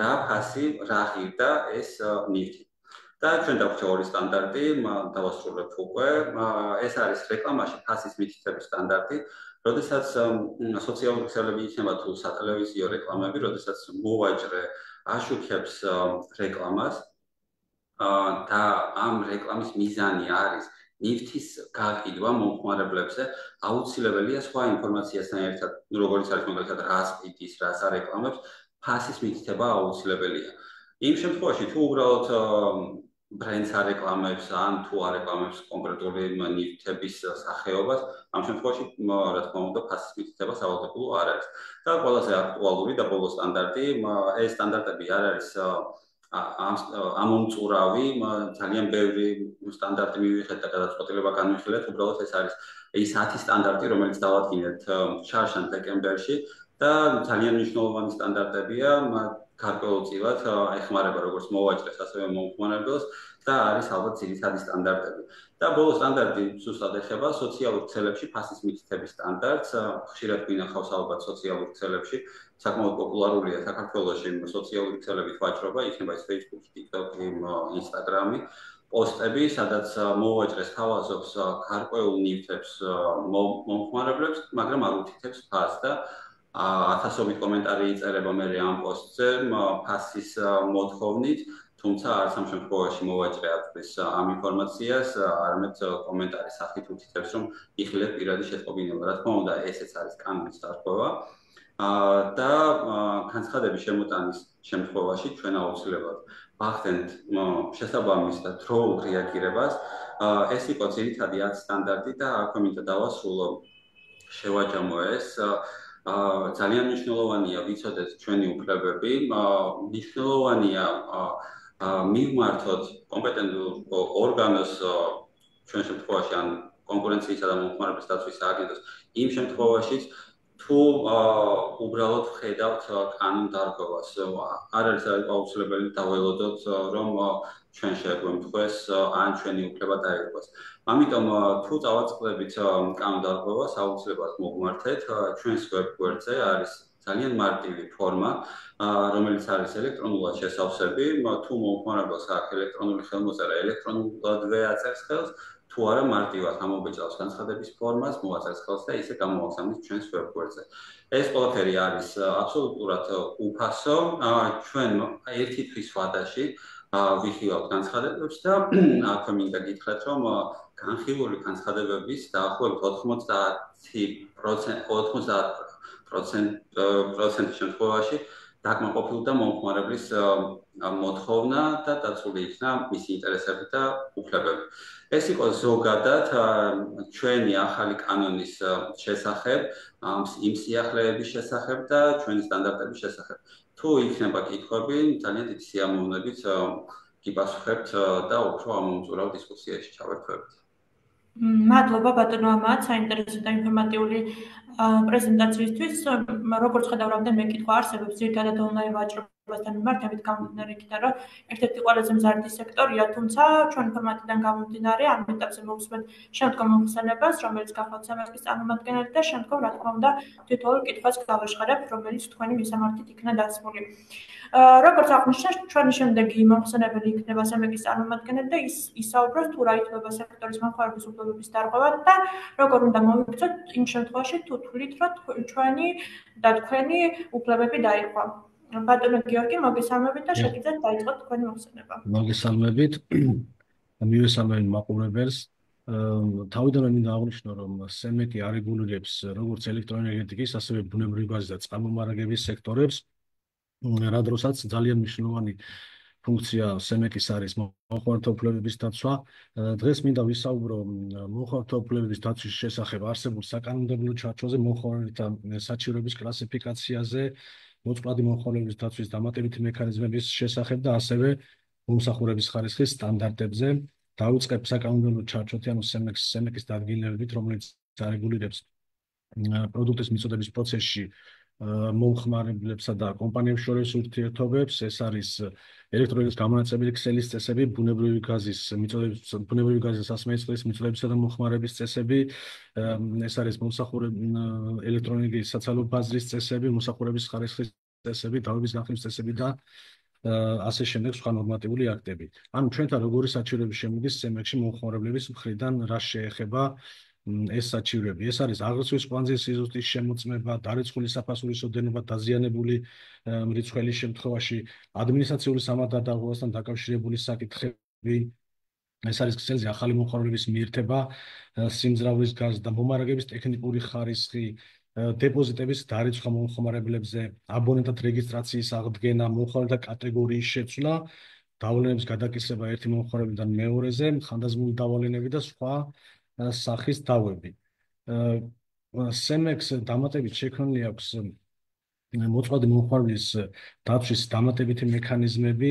რა ფასი, რა ღირდა ეს ნივთი. და ჩვენ დაგვჭირდა ორი სტანდარტი, დავასრულებთ უკვე. ეს არის რეკლამაში ფასის მითითების სტანდარტი. როდესაც სოციალური ქსელები იქნება თუ სატელევიზიო რეკლამები, როდესაც მოვაჭრე აშუქებს რეკლამას და ამ რეკლამის მიზანი არის ნივთის გაყიდვა მომხმარებლებზე, აუცილებელია სხვა ინფორმაციასთან ერთად, როგორც არის მაგალითად რას ყიდის, რას არეკლამებს, ფასის მითითება აუცილებელია. იმ შემთხვევაში თუ უბრალოდ ბრენდს არეკლამებს ან თუ არეკლამებს კონკრეტული ნივთების სახეობას, ამ შემთხვევაში რა თქმა უნდა ფასის მითითება სავალდებულო არ არის. და ყველაზე აქტუალური და ბოლო სტანდარტი, ეს სტანდარტები არ არის ამომწურავი, ძალიან ბევრი სტანდარტი მივიღეთ და გადაწყვეტილება განვიხილეთ, უბრალოდ ეს არის ის 10 სტანდარტი, რომელიც დავადგინეთ შარშან დეკემბერში და ძალიან მნიშვნელოვანი სტანდარტებია, გარკვეულწილად ეხმარება როგორც მოვაჭრეს, ასევე მომხმარებელს და არის ალბათ ძირითადი სტანდარტები. და ბოლო სტანდარტი ზუსტად ეხება სოციალურ ქსელებში ფასის მითითების სტანდარტს. ხშირად გვინახავს ალბათ სოციალურ ქსელებში, საკმაოდ პოპულარულია საქართველოში სოციალური ქსელებით ვაჭრობა, იქნება ეს Facebook, TikTok, Instagram, პოსტები, სადაც მოვაჭრეს თავაზობს გარკვეულ ნივთებს მომხმარებლებს, მაგრამ არ უთითებს ფასს და ათასობით კომენტარი იწერება მე ამ პოსტზე ფასის მოთხოვნით, თუმცა არც ამ შემთხვევაში მოვაჭრე აქვს ამ ინფორმაციას, არამედ კომენტარის სახით უთითებს, რომ იხილეთ პირადი შეტყობინება. რა თქმა უნდა, ესეც არის კანონის დარღვევა. და განცხადების შემოტანის შემთხვევაში ჩვენ აუცილებლად ვახდენთ შესაბამის და დროულ რეაგირებას. ეს იყო ძირითადი 10 სტანდარტი და აქვე მინდა დავასრულო შევაჯამო ეს. ძალიან მნიშვნელოვანია ვიცოდეთ ჩვენი უფლებები, მნიშვნელოვანია მივმართოთ კომპეტენტურ ორგანოს, ჩვენ შემთხვევაში ან კონკურენციისა და მომხმარებლის დაცვის სააგენტოს, იმ შემთხვევაშიც თუ უბრალოდ ვხედავთ კანონდარღვევას, არ არის აუცილებელი დაველოდოთ, რომ ჩვენ შეგვემთხვეს ან ჩვენი უფლება დაირღვეს. ამიტომ თუ წავაწყდებით კანონდარღვევას, აუცილებლად მოგმართეთ, ჩვენს ვებგვერდზე არის ძალიან მარტივი ფორმა, რომელიც არის ელექტრონულად შესავსები, თუ მომხმარებელს აქვს ელექტრონული ხელმოწერა, ელექტრონულადვე აწერს ხელს, თუ არა მარტივად ამობეჭდავს განცხადების ფორმას, მოაწერს ხელს და ისე გამოაცხადებს ჩვენს ვებგვერდზე. ეს ყველაფერი არის აბსოლუტურად უფასო, ჩვენ ერთი თვის ვადაში ვიხილავთ განცხადებებს და აქვე მინდა გითხრათ, რომ განხილული განცხადებების დაახლოებით 90% შემთხვევაში დაკმაყოფილდა მომხმარებლის მოთხოვნა და დაცული იქნა მისი ინტერესები და უფლებები. ეს იყო ზოგადად ჩვენი ახალი კანონის შესახებ, იმ სიახლეების შესახებ და ჩვენი სტანდარტების შესახებ. თუ იქნება კითხვები, ძალიან დიდი სიამოვნებით გიპასუხებთ და უფრო ამომწურავ დისკუსიაში ჩავერთვებით. მადლობა ბატონო ამათ საინტერესო და ინფორმატიული პრეზენტაციისთვის. როგორც ხედავ, რამდენიმე კითხვა არსებობს ძირითადად ონლაინ ვაჭრობასთან მიმართებით გამომდინარე იქიდან, რომ ერთ-ერთი ყველაზე მზარდი სექტორია, თუმცა ჩვენ ფორმატიდან გამომდინარე ამ ეტაპზე მოვსმენთ შემდგომ მოხსენებას, რომელიც გახლავთ სემესტრის წარმომადგენელი და შემდგომ, რა თქმა უნდა, თითოეულ კითხვას გავაშხერებ, რომელიც თქვენი მისამართით იქნა დასმული. როგორც აღნიშნე, ჩვენი შემდეგი მოხსენებელი იქნება სემეკის წარმომადგენელი და ის ისაუბროს თუ რა ითვლება სექტორის მომხმარების უფლებების დარღვევა და როგორ უნდა მოვიქცოთ იმ შემთხვევაში თუ თვლით, რომ ჩვენი და თქვენი უფლებები დაირღვა. ბატონო გიორგი, მოგესალმებით და შეგიძლიათ დაიწყოთ თქვენი მოხსენება. მოგესალმებით. მივესალმებით მაყურებელს. თავიდანვე მინდა აღვნიშნო, რომ სემეკი არეგულირებს როგორც ელექტროენერგეტიკის, ასევე ბუნებრივი გაზის და წყალმომარაგების სექტორებს. რა დროსაც ძალიან მნიშვნელოვანი ფუნქცია სემეკის არის მომხმარებელთა უფლებების დაცვა. დღეს მინდა ვისაუბრო მომხმარებელთა უფლებების დაცვის შესახებ არსებულ საკანონმდებლო ჩარჩოზე, მომხმარებელთა საჩივრების კლასიფიკაციაზე, მოწყვლადი მომხმარებელების დაცვის დამატებითი მექანიზმების შესახებ და ასევე მომსახურების ხარისხის სტანდარტებზე. დავიწყებ საკანონმდებლო ჩარჩოთი, ანუ სემეკის დადგენილებით, რომელიც არეგულირებს პროდუქტის მიწოდების პროცესში მომხმარებლებსა და კომპანიებს შორის ურთიერთობებს. ეს არის ელექტროენერგიის გამონაწილებელი ქსელის წესები, ბუნებრივი გაზის სასმელი წყლის მიწოდებისა და მომხმარების წესები. ეს არის ელექტროენერგიის საცალო ბაზრის წესები, მომსახურების ხარისხის წესები, დავების განხილვის წესები და ასე შემდეგ სხვა ნორმატიული აქტები. ანუ ჩვენთან როგორი საჩივრები შემოდის სემეკში მომხმარებლების მხრიდან, რა შეეხება ეს საჩივრები. ეს არის აღრიცხვის კვანძის სიზუსტის შემოწმება, დარიცხული საფასურის ოდენობა დაზიანებული მრიცხველის შემთხვევაში, ადმინისტრაციული სამართალდაღუასთან დაკავშირებული საკითხები. ეს არის ქსელზე ახალი მომხმარებლების მიერთება, სიმძრავლის გაზ და მომარაგების ტექნიკური ხარისხი, დეპოზიტების დარიცხვა მომხმარებლებზე, აბონენტად რეგისტრაციის აღდგენა, მომხმარებელთა კატეგორიის შეცვლა, დავლენების გადაკისრება ერთი მომხმარებლიდან მეორეზე, ხანდაზმული დავალენები და სხვა სახის დავები. სემექს დამატებით შექმნილი აქვს მოწყვლადი მომხმარებლის დაცვის დამატებითი მექანიზმები,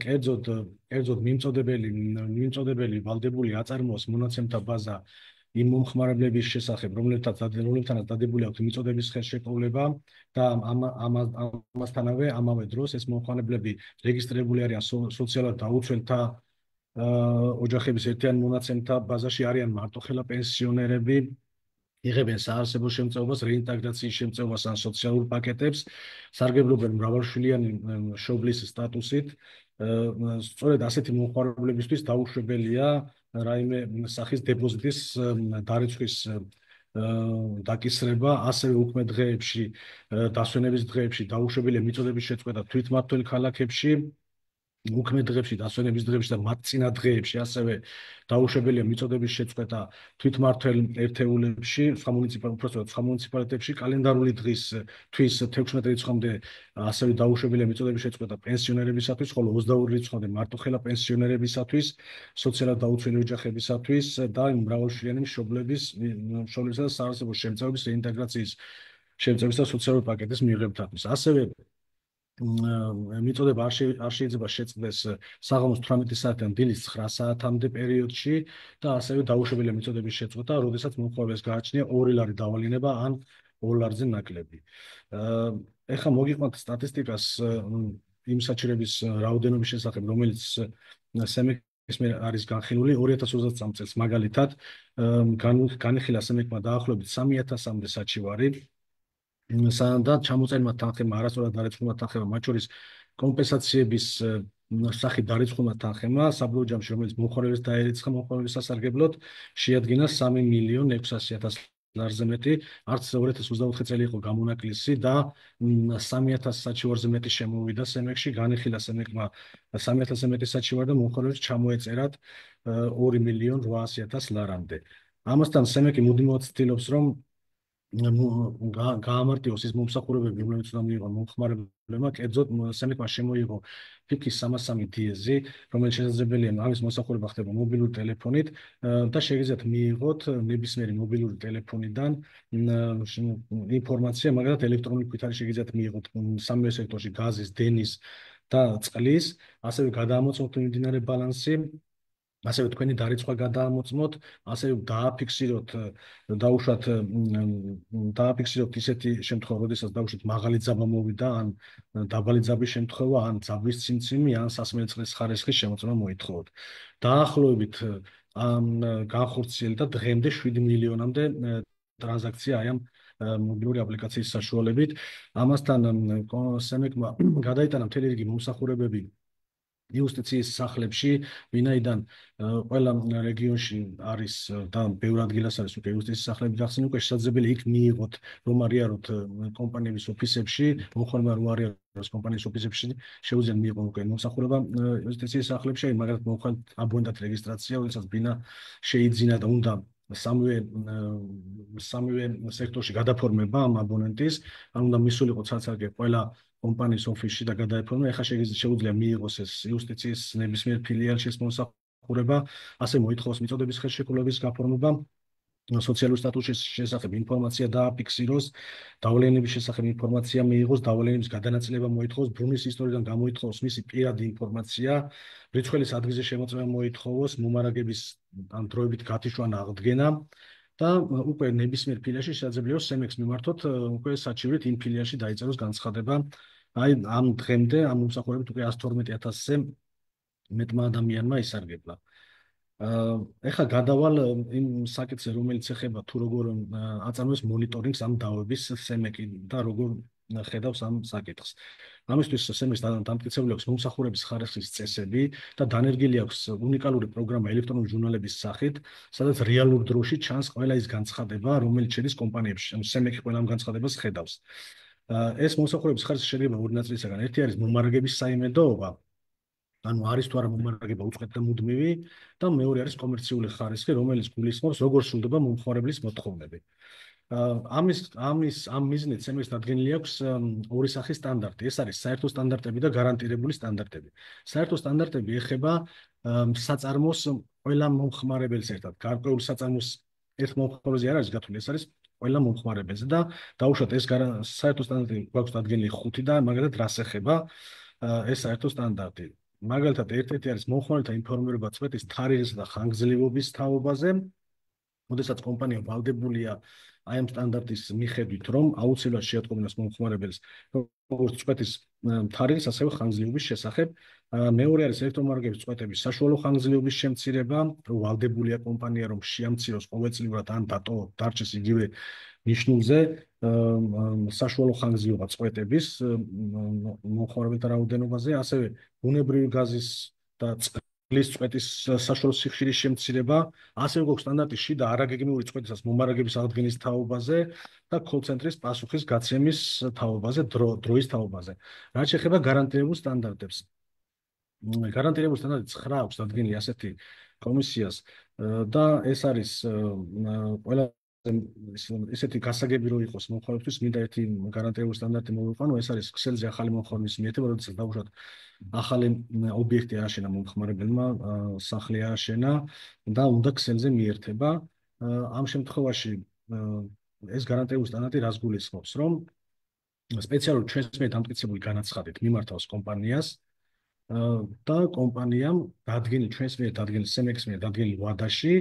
კერძოდ მიმწოდებელი ვალდებული აწარმოოს მონაცემთა ბაზა იმ მომხმარებლების შესახებ, რომლებთანაც დადებული აქვთ მიწოდების ხელშეკრულება და ამასთანავე ამავე დროს ეს მომხმარებლები რეგისტრირებული არიან სოციალურად დაუცველთა ოჯახების ერთიან მონაცემთა ბაზაში, არიან მარტოხელა პენსიონერები, იღებენ საარსებო შემწეობას, რეინტეგრაციის შემწეობას ან სოციალურ პაკეტებს, სარგებლობენ მრავალშვილიანი მშობლის სტატუსით. სწორედ ასეთი მომხმარებლებისთვის დაუშვებელია რაიმე სახის დეპოზიტის დარიცხვის დაკისრება, ასევე უქმე დღეებში, დასვენების დღეებში დაუშვებელია მიწოდების შეწყვეტა თვითმმართველ ქალაქებში, უქმე დღეებში, დასვენების დღეებში და მათ წინა დღეებში, ასევე დაუშვებელია მიწოდების შეწყვეტა თვითმმართველ ერთეულებში, სხვა მუნიციპალიტეტებში, კალენდარული თვის 16 რიცხვამდე ასევე დაუშვებელია მიწოდების შეწყვეტა პენსიონერებისათვის, ხოლო 22 რიცხვამდე მარტოხელა პენსიონერებისათვის, სოციალურად დაუცველი ოჯახებისათვის და მრავალშვილიანი მშობლებისა და საარსებო შემწეობის რეინტეგრაციის შემწეობის და სოციალური პაკეტის მიღებისათვის. ასევე მიწოდება არ შეიძლება შეწყდეს საღამოს 18 საათიდან დილის 9 საათამდე პერიოდში და ასევე დაუშვებელია მიწოდების შეწყვეტა, როდესაც მომხმარებელს გააჩნია 2 ლარი დავალინება ან 2 ლარზე ნაკლები. ეხლა მოგიყვანთ სტატისტიკას იმ საჭიროების რაოდენობის შესახებ, რომელიც სემექს არის განხილული 2023 წელს, მაგალითად, განიხილა სემექმა დაახლოებით 3000-მდე საჩივარი და ჩამოწერილმა თანხებმა არასწორად დარიცხულმა თანხებმა, მათ შორის კომპენსაციების სახით დარიცხულმა თანხებმა, საბოლოო ჯამში, რომელიც მომხმარებელს დაერიცხა მომხმარებლის სასარგებლოდ, შეადგინა 3.600.000 ლარზე მეტი, არც 2024 წელი იყო გამონაკლისი და 3000 საჩივარზე მეტი შემოვიდა სემექში, განიხილა სემექმა 3000-ზე მეტი საჩივარი და მომხმარებელს ჩამოეწერათ 2.800.000 ლარამდე. ამასთან სემექი მუდმივად ცდილობს, რომ გაამარტივოს ის მომსახურებები, რომლებიც უნდა მიიღო მომხმარებლებმა, კერძოდ სემექმა შემოიღო ფიფქის 303 დიეზი, რომელიც შესაძლებელია ამის მოსახურება ხდება მობილური ტელეფონით და შეგიძლიათ მიიღოთ ნებისმიერი მობილური ტელეფონიდან ინფორმაცია, მაგალითად ელექტრონული ქვით არის შეგიძლიათ მიიღოთ სამივე სექტორში გაზის, დენის და წყლის, ასევე გადაამოწმოთ მიმდინარე ბალანსი, ასევე თქვენი დარიცხვა გადაამოწმოთ, ასევე დააფიქსიროთ ისეთი შემთხვევა, როდესაც დაუშვათ მაღალი ძაბა მოვიდა, ან დაბალი ძაბის შემთხვევა, ან ძაბვის ციმციმი, ან სასმელი წყლის ხარისხის შემოწმება მოითხოვოთ. დაახლოებით განხორციელდა დღემდე 7 მილიონამდე ტრანზაქცია აი ამ მობილური აპლიკაციის საშუალებით. ამასთან სემექმა გადაიტანა მთელი რიგი მომსახურებები იუსტიციის სახლებში, ვინაიდან ყველა რეგიონში არის და ბევრ ადგილას არის უკვე იუსტიციის სახლები გახსნილი, უკვე შესაძლებელია იქ მიიღოთ, რომ არიაროთ კომპანიების ოფისებში, მომხმარებელმა რომ არიაროს კომპანიის ოფისებში, შეუძლიათ მიიღონ უკვე მომსახურება იუსტიციის სახლებში, მაგალითად მომხმარებელ აბონენტად რეგისტრაცია, როდესაც ბინა შეიძინა და უნდა სამივე სექტორში გადაფორმება ამ აბონენტის, ან უნდა მისულიყო ცალ-ცალკე ყველა კომპანიის ოფისში და გადაეფორმა, ეხლა შეუძლია მიიღოს ეს იუსტიციის ნებისმიერ ფილიალში ეს მომსახურება, ასე მოითხოვოს მიწოდების ხელშეკრულების გაფორმება, სოციალური სტატუსის შესახებ ინფორმაცია დააფიქსიროს, დავალენების შესახებ ინფორმაცია მიიღოს, დავალენების გადანაწილება მოითხოვოს, ბრუნის ისტორიიდან გამოითხოვოს მისი პირადი ინფორმაცია, რიცხველის ადგილზე შემოწმება მოითხოვოს, მომარაგების ან დროებით გათიშვა ან აღდგენა და უკვე ნებისმიერ ფილიაში შესაძლებელია სემექს მიმართოთ უკვე საჩივრით იმ ფილიაში დაიწეროს განცხადება. აი ამ დღემდე ამ მომსახურებით უკვე 112,000-ზე მეტმა ადამიანმა ისარგებლა. ეხლა გადავალ იმ საკითხზე, რომელიც ეხება თუ როგორ აწარმოებს მონიტორინგს ამ დავების სემეკი და როგორ ხედავს ამ საკითხს. ამისთვის სემექს დამტკიცებული აქვს მომსახურების ხარისხის წესები და დანერგილი აქვს უნიკალური პროგრამა ელექტრონული ჟურნალების სახით, სადაც რეალურ დროში ჩანს ყველა ის განცხადება, რომელიც შედის კომპანიებში. სემექი ყველა ამ განცხადებას ხედავს. ეს მომსახურების ხარისხი შედგება ორი ნაწილისაგან. ერთი არის მომარაგების საიმედოობა, ანუ არის თუ არა მომარაგება უწყვეტ და მუდმივი და მეორე არის კომერციული ხარისხი, რომელიც გულისხმობს როგორ სრულდება მომხმარებლის მოთხოვნები. ამ მიზნით სემექს დადგენილი აქვს ორი სახის სტანდარტი. ეს არის საერთო სტანდარტები და გარანტირებული სტანდარტები. საერთო სტანდარტები ეხება საწარმოს ყველა მომხმარებელს ერთად. გარკვეულ საწარმოს ერთ მომხმარებელზე არ არის გათვლილი, ეს არის ყველა მომხმარებელზე და დაუშვათ ეს საერთო სტანდარტი გვაქვს დადგენილი 5 და მაგალითად რას ეხება ეს საერთო სტანდარტი. მაგალითად ერთ-ერთი არის მომხმარებელთა ინფორმირება წვეთის თარიღისა და ხანგრძლივობის თაობაზე. Ოდესაც კომპანია ვალდებულია აი ამ სტანდარტის მიხედვით, რომ აუცილებლად შეატყობინოს მომხმარებელს როგორც წვეთის თარიღის, ასევე ხანგრძლივობის შესახებ. მეორე არის ელექტრომარაგების წვეთების საშუალო ხანგრძლივობის შემცირება, რომ ვალდებულია კომპანია რომ შეამციროს ყოველწლიურად ან დარჩეს იგივე ნიშნულზე საშუალო ხანგრძლივობა წვეთების მომხმარებელთა რაოდენობაზე, ასევე ბუნებრივი გაზის და წყლის წვეთის საშუალო სიხშირის შემცირება, ასევე გვაქვს სტანდარტი შიდა არაგეგმიური წვეთისას მომარაგების აღდგენის თაობაზე და კოლ-ცენტრის პასუხის გაცემის თაობაზე, დროის თაობაზე. რაც შეეხება გარანტირებულ სტანდარტებს. გარანტირებული სტანდარტი 9 აქვს დადგენილი ასეთი კომისიას და ეს არის ყველა ისეთი გასაგები რო იყოს მომხმარებელთვის მინდა ერთი გარანტირებული სტანდარტი მოვიყვანო, ეს არის ქსელზე ახალი მომხმარებლის მიერთება, როდესაც დაუშვათ ახალი ობიექტი ააშენა მომხმარებელმა, სახლი ააშენა და უნდა ქსელზე მიერთება. ამ შემთხვევაში ეს გარანტირებული სტანდარტი რას გულისხმობს, რომ სპეციალურ ჩვენს მიერ დამტკიცებული განაცხადით მიმართავს კომპანიას და კომპანიამ დადგენილი ჩვენს მიერ დადგენილი სემექს მიერ დადგენილი ვადაში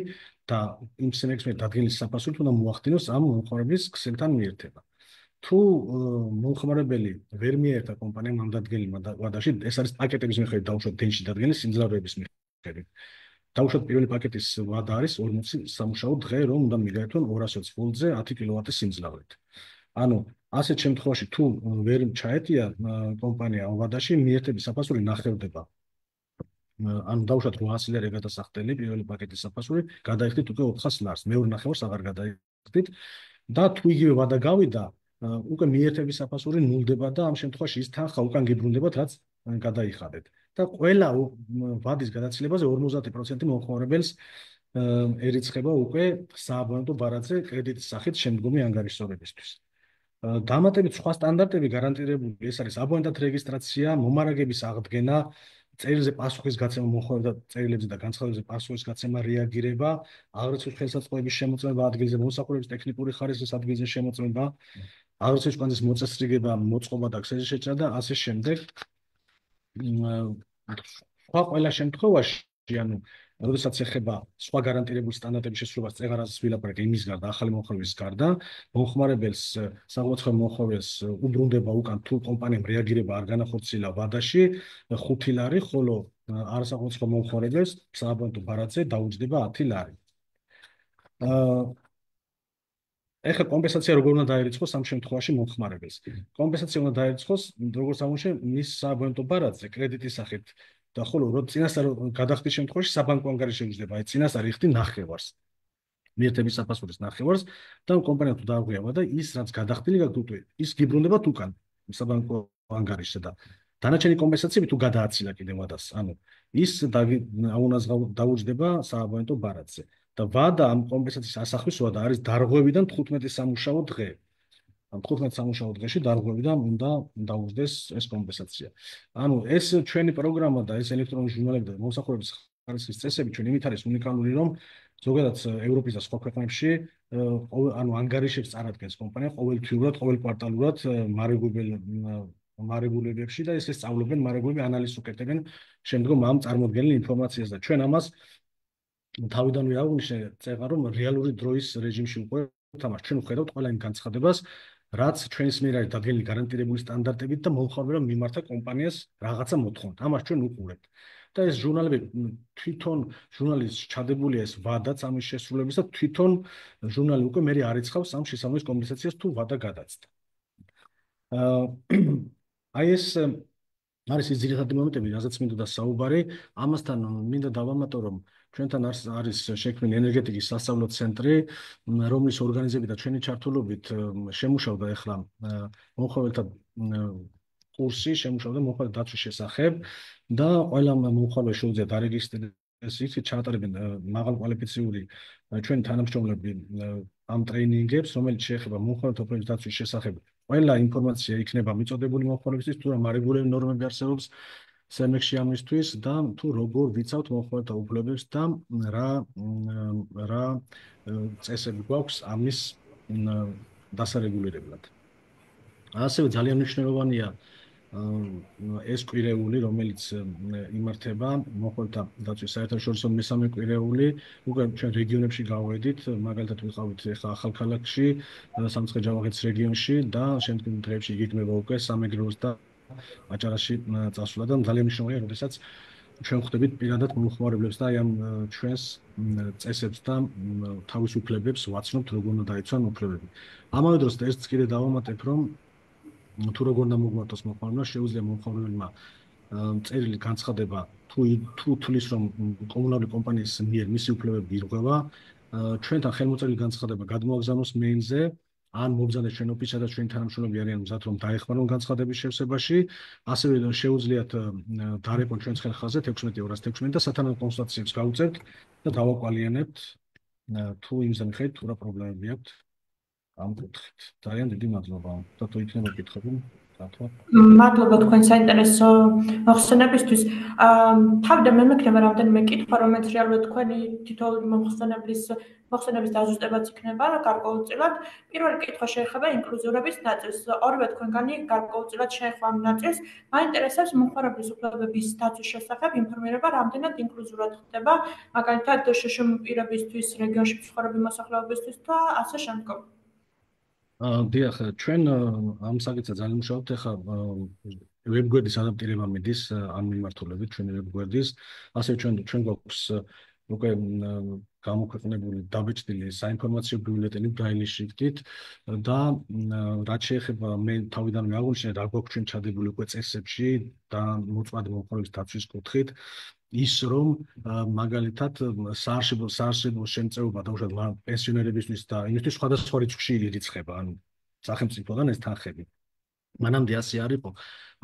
და იმ სემექს მიერ დადგენილი საფასურით უნდა მოახდინოს ამ მომხმარებლის ქსელთან მიერთება. თუ მომხმარებელი ვერ მიერთა კომპანიამ ამ დადგენილ ვადაში, ეს არის პაკეტების მიხედვით დაუშვათ დენში დადგენილი სიმძლავრეების მიხედვით. დაუშვათ პირველი პაკეტის ვადა არის 40 სამუშაო დღე, რომ უნდა მიგაერთონ 220 ვოლტზე 10 კილოვატის სიმძლავრით. ანუ ასეთ შემთხვევაში თუ ვერ ჩაეტია კომპანია ამ ვადაში, მიერთების საფასური ნახევდება. ანუ დაუშვათ 800 ლარი გადასახდელი პირველი პაკეტის საფასური, გადაიხდით უკვე 400 ლარს, მეორე ნახევარს აღარ გადაიხდით და თუ იგივე ვადა გავიდა, უკვე მიერთების საფასური ნულდება და ამ შემთხვევაში ის თანხა უკან გიბრუნდებათ, რაც გადაიხადეთ. და ყველა ვადის გადაცილებაზე 50% მომხმარებელს ერიცხება უკვე სააბონეტო ბარათზე კრედიტის სახით შემდგომი ანგარიშსწორებისთვის. დამატებით სხვა სტანდარტები გარანტირებული ეს არის აბონენტად რეგისტრაცია, მომარაგების აღდგენა, წერილზე პასუხის გაცემა მომხმარებელთა წერილებზე და განცხადებებზე პასუხის გაცემა, რეაგირება, აღრიცხვით ხელსაწყოების შემოწმება ადგილზე, მომსახურების ტექნიკური ხარისხის ადგილზე შემოწმება, აღრიცხვით კვანძის მოწესრიგება, მოწყობა და ქსელზე შეჭრა და ასე შემდეგ. სხვა ყველა შემთხვევაში, ანუ როდესაც ეხება სხვა გარანტირებული სტანდარტების შესრულებას წეღარას ვილაპარაკე იმის გარდა, ახალი მომხმარებლის გარდა, მომხმარებელს, საყოველთაოდ მომხმარებელს უბრუნდება უკან თუ კომპანიამ რეაგირება არ განახორციელა ვადაში 5 ლარი, ხოლო არასაყოველთაოდ მომხმარებელს სააბონეტო ბარათზე დაუჯდება 10 ლარი. ეხლა კომპენსაცია როგორ უნდა დაერიცხოს ამ შემთხვევაში მომხმარებელს? კომპენსაცია უნდა დაერიცხოს, როგორც აღმოჩნდა, მის სააბონეტო ბარათზე კრედიტის სახით და ხოლო რო წინასწარ გადახდის შემთხვევაში საბანკო ანგარიში შეუძლება, აი წინასწარ იხდი ნახევარს. მიერთების საფასურის ნახევარს და კომპანია თუ დააღვიავა და ის რაც გადახდილი გაქვთ, ის გიბრუნდება თუკან საბანკო ანგარიშზე და დანარჩენი კომპენსაციები თუ გადააცილა კიდევ ვადას, ანუ ის დაუჯდება სააბონეტო ბარათზე. და ვადა ამ კომპენსაციის ასახვის ვადა არის დარღვევიდან 15 სამუშაო დღე. ამ 15 სამუშაო დღეში დარღვევიდან უნდა დაუჯდეს ეს კომპენსაცია. ანუ ეს ჩვენი პროგრამა და ეს ელექტრონული ჟურნალები და მომსახურების ხარისხის წესები ჩვენ იმით არის უნიკალური, რომ ზოგადად ევროპის და სხვა ქვეყნებში ანუ ანგარიშებს წარადგენს კომპანია ყოველთვიურად, ყოველკვარტალურად მარეგულებებში და ეს სწავლობენ მარეგულები ანალიზს უკეთებენ შემდგომ ამ წარმოდგენილ ინფორმაციას და ჩვენ ამას თავიდანვე აღვნიშნე წეღა რომ რეალური დროის რეჟიმში უკვე თამაშ ჩვენ ვხედავთ ყველა იმ განცხადებას რაც ჩვენს მიერ არის დადგენილი გარანტირებული სტანდარტებით და მომხმარებელმა მიმართა კომპანიას რაღაცა მოთხოვნით. ამას ჩვენ უყურებთ. და ეს ჟურნალები თვითონ ჟურნალის ჩადებულია ეს ვადაც ამის შესრულების და თვითონ ჟურნალი უკვე მე არიცხავს ამ შესაბამის კომპენსაციას თუ ვადა გადაცდა. აი ეს არის ის ძირითადი მომენტები, რაზეც მინდოდა საუბარი. ამასთან მინდა დავამატო, რომ ჩვენთან არის შექმნილი ენერგეტიკის სასწავლო ცენტრი, რომლის ორგანიზებით და ჩვენი ჩართულობით შემუშავდა ახლა მომხმარებელთა კურსი, შემუშავდა მომხმარებელთა დაცვის შესახებ და ყველა მომხმარებელს შეუძლია დარეგისტრირდეს, იქ ჩაატარებენ მაღალკვალიფიციური ჩვენი თანამშრომლები ამ ტრეინინგებს, რომელიც შეეხება მომხმარებელთა უფლებების დაცვის შესახებ. ყველა ინფორმაცია იქნება მიწოდებული მომხმარებისთვის, თუ რა მარეგულირებული ნორმები არსებობს სემექსში ამისთვის და თუ როგორ ვიცავთ მომხმარებელთა უფლებებს და რა წესები გვაქვს ამის დასარეგულირებლად. ასევე ძალიან მნიშვნელოვანია ეს კვირეული, რომელიც იმართება მოხელთა დაცვის საერთაშორისო მესამე კვირეული, უკვე ჩვენ რეგიონებში გავედით, მაგალითად ვიყავით ახლა ახალქალაქში, სამცხე-ჯავახეთის რეგიონში და შემდგომ დღეებში იგეგმება უკვე სამეგრელოს და აჭარაში წასვლა და ძალიან მნიშვნელოვანია, როდესაც ჩვენ ხვდებით პირადად მომხმარებლებს და აი ამ ჩვენს წესებს და თავისუფლებებს ვაცნობთ, როგორ უნდა დაიცვან უფლებები. ამავე დროს ეს კიდე დავამატებ, რომ თუ როგორ უნდა მოგვარტოს მომხმარებელმა, შეუძლია მომხმარებელმა წერილი განცხადება თუ თulis რომ კომუნალური კომპანიის მიერ მისი უფლებები ირღვევა, ჩვენთან ხელმოწერილი განცხადება გადმოაგზავნოს მეილზე, ან მობრძანდეს ჩვენ ოფისში, სადაც ჩვენი თანამშრომლები არიან მზად რომ დაეხმარონ განცხადების შევსებაში, ასევე შეუძლიათ დარეკონ ჩვენს ხელხაზზე 16-216 და სათანადო კონსულტაციებს გავუწევთ და დავაკვალიანებთ თუ იმზე მიხედვით თუ რა პრობლემები აქვთ ამ კუთხით. ძალიან დიდი მადლობა. და თუ იქნება კითხვები, გათვალ. მადლობა თქვენ საინტერესო მოხსენებისთვის. თავიდან მე მექნება რამდენიმე კითხვა, რომელიც რეალურად თქვენი თითოეული მოხსენების დაზუსტებაც იქნება გარკვეულწილად. პირველი კითხვა შეეხება ინკლუზიურობის ნაწილს. ორივე თქვენგანი გარკვეულწილად შეეხება ამ ნაწილს. მაინტერესებს მომხმარებლის უფლებების დაცვის შესახებ ინფორმირება რამდენად ინკლუზიურად ხდება, მაგალითად შშმ პირებისთვის, რეგიონში მცხოვრები მოსახლეობისთვის და ასე შემდგომ. დიახ, ჩვენ ამ საკითხზე ძალიან მუშაობთ. ახლა ვებგვერდის ადაპტირება მიდის ამ მიმართულებით, ჩვენი ვებგვერდის. ასევე ჩვენ გვაქვს უკვე გამოქვეყნებული დაბეჭდილი საინფორმაციო ბიულეტენი ბრაილის შრიფტით და რაც შეეხება მე თავიდანვე აღვნიშნე, რა გვაქვს ჩვენ ჩადებული უკვე წესებში და მოწმადი მომხმარებლის დაცვის კუთხით, ის რომ მაგალითად საარსებო შემწეობა დაუშვათ პენსიონერებისთვის და იმისთვის სხვადასხვა რიცხვში ირიცხება, ანუ სახელმწიფოდან ეს თანხები. მანამდე ასე არ იყო.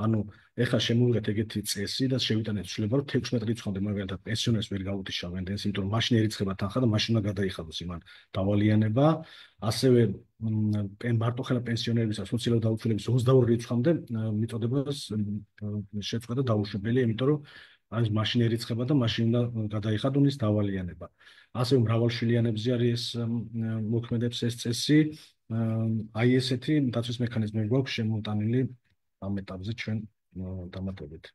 ანუ ეხლა შემოვიღეთ ეგეთი წესი და შევიტანეთ ცვლილება, რომ 16 რიცხვამდე მაგალითად პენსიონერს ვერ გაუთიშავენ დენს, იმიტომ რომ მაშინ ერიცხება თანხა და მაშინ უნდა გადაიხადოს იმან დავალიანება. ასევე მარტოხელა პენსიონერებისა სოციალური დაუცველების 22 რიცხვამდე მიწოდებას შეწყვეტა დაუშვებელი, იმიტომ რომ არის მაშინ ერიცხება და მაშინ უნდა გადაიხადონ ის დავალიანება. ასევე მრავალშვილიანებზე არის ეს მოქმედებს ეს წესი. აი ესეთი დაცვის მექანიზმები გვაქვს შემოტანილი ამ ეტაპზე ჩვენ დამატებით.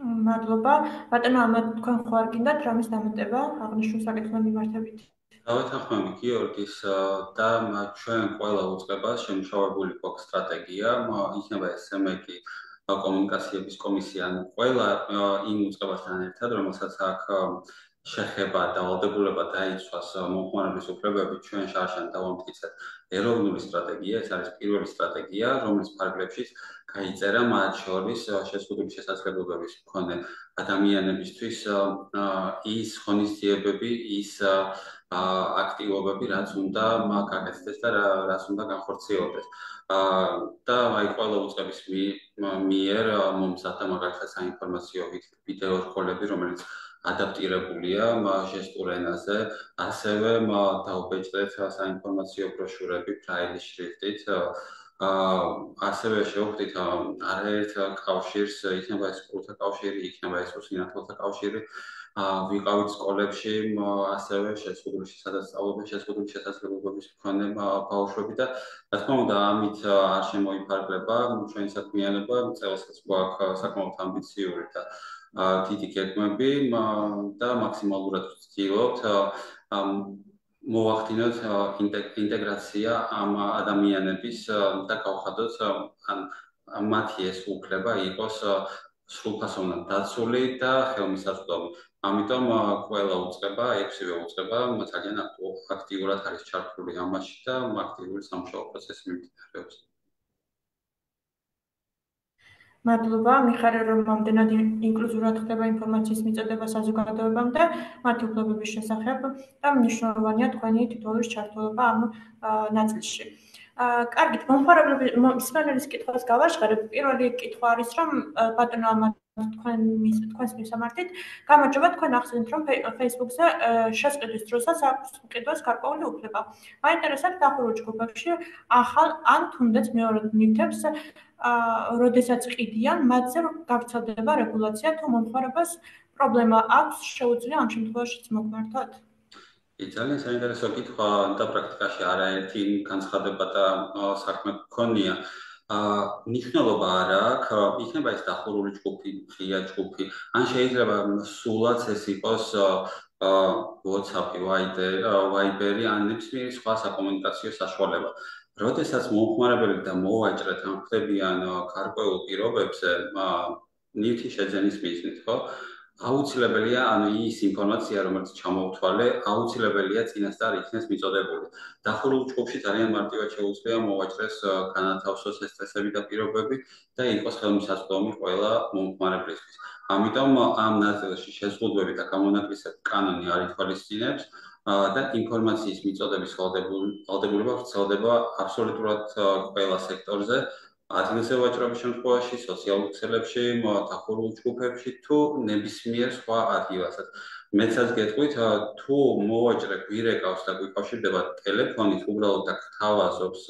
მადლობა. ბატონო, ამათ თქვენ ხო არ გინდათ რამის დამატება აღნიშნულ საკითხთან მიმართებით? დავეთანხმები გიორგის და ჩვენ ყველა უწყებას შემუშავებული გვაქვს სტრატეგია, იქნება ეს SMEC კომუნიკაციების კომისია, ანუ ყველა იმ უწყებასთან ერთად, რომელსაც აქ შეხება დავალდებულება დაიცვას მომხმარებლის უფლებები, ჩვენ შარშან დავამტკიცეთ ეროვნული სტრატეგია, ეს არის პირველი სტრატეგია, რომლის ფარგლებშიც გაიწერა მათ შორის შეზღუდული შესაძლებლობების მქონე ადამიანებისთვის ის ღონისძიებები, ის აქტივობები, რაც უნდა გაკეთდეს და რაც უნდა განხორციელდეს. და აი ყველა უწყების მიერ მომზადდა მაგალითად საინფორმაციო ვიდეო რგოლები, რომელიც ადაპტირებულია ჟესტურ ენაზე, ასევე დაუბეჭდეთ საინფორმაციო ბროშურები ბრაილის შრიფტით. ასევე შევხვდით არაერთ კავშირს, იქნება ეს სკოლთა კავშირი, იქნება ეს უსინათლოთა კავშირი. ვიყავით სკოლებში, ასევე შეზღუდული შესაძლებლობების მქონე ბავშვები და რა თქმა უნდა, ამით არ შემოიფარგლება ჩვენი საქმიანობა, წელსაც გვაქვს საკმაოდ ამბიციური და დიდი გეგმები და მაქსიმალურად ვცდილობთ მოვახდინოთ ინტეგრაცია ამ ადამიანების და გავხადოთ მათი ეს უფლება იყოს სრულფასოვნად დაცული და ხელმისაწვდომი. ამიტომ ყველა უწყება, 6-ვე უწყება ძალიან აქტიურად არის ჩართული ამაში და აქტიური სამუშაო პროცესი მიმდინარეობს. მადლობა, მიხარია რომ ამდენად ინკლუზიურად ხდება ინფორმაციის მიწოდება საზოგადოებამდე მათი უფლებების შესახებ და მნიშვნელოვანია თქვენი თითოეულის ჩართულობა ამ ნაწილში. კარგით, მსმენელის კითხვას გავაჟღერებ. პირველი კითხვა არის, რომ ბატონო ამათ თქვენს მისამართით, გამარჯობა, თქვენ ახსენეთ, რომ Facebook-ზე შესყიდვის დროსაც აქვს მყიდვას გარკვეული უფლება. მაინტერესებს დახურულ ჯგუფებში ახალ ან თუნდაც მეორად ნივთებს როდესაც ყიდიან, მათზე გავრცელდება რეგულაცია თუ მომხმარებას პრობლემა აქვს, შეუძლია ამ შემთხვევაშიც მოგვმართოთ? ძალიან საინტერესო კითხვა და პრაქტიკაში არაერთი განცხადება და საქმე გქონია. მნიშვნელობა არ აქვს, იქნება ეს დახურული ჯგუფი, ღია ჯგუფი, ან შეიძლება სულაც ეს იყოს WhatsApp-ი, Viber-ი, ან ნებისმიერი სხვა საკომუნიკაციო საშუალება. როდესაც მომხმარებელი და მოვაჭრე თანხმდებიან გარკვეულ პირობებზე, ნივთი შეძენის მიზნით, ხო? აუცილებელია, ანუ ის ინფორმაცია, რომელიც ჩამოვთვალე, აუცილებელია წინასწარ იქნეს მიწოდებული. დახურულ ჯგუფში ძალიან მარტივად შეუძლია მოვაჭრეს განათავსოს ეს წესები და პირობები და იყოს ხელმისაწვდომი ყველა მომხმარებლისთვის. ამიტომ ამ ნაწილში შეზღუდვები და გამონაკლისები კანონი არ ითვალისწინებს და ინფორმაციის მიწოდების ვალდებულება ვრცელდება აბსოლუტურად ყველა სექტორზე. ადგილზე ვაჭრობის შემთხვევაში, სოციალურ ქსელებში, დახურულ ჯგუფებში თუ ნებისმიერ სხვა ადგილასაც. მეცაც გეტყვით, თუ მოვაჭრე გვირეკავს და გვიკავშირდება ტელეფონით, უბრალოდ გთავაზობს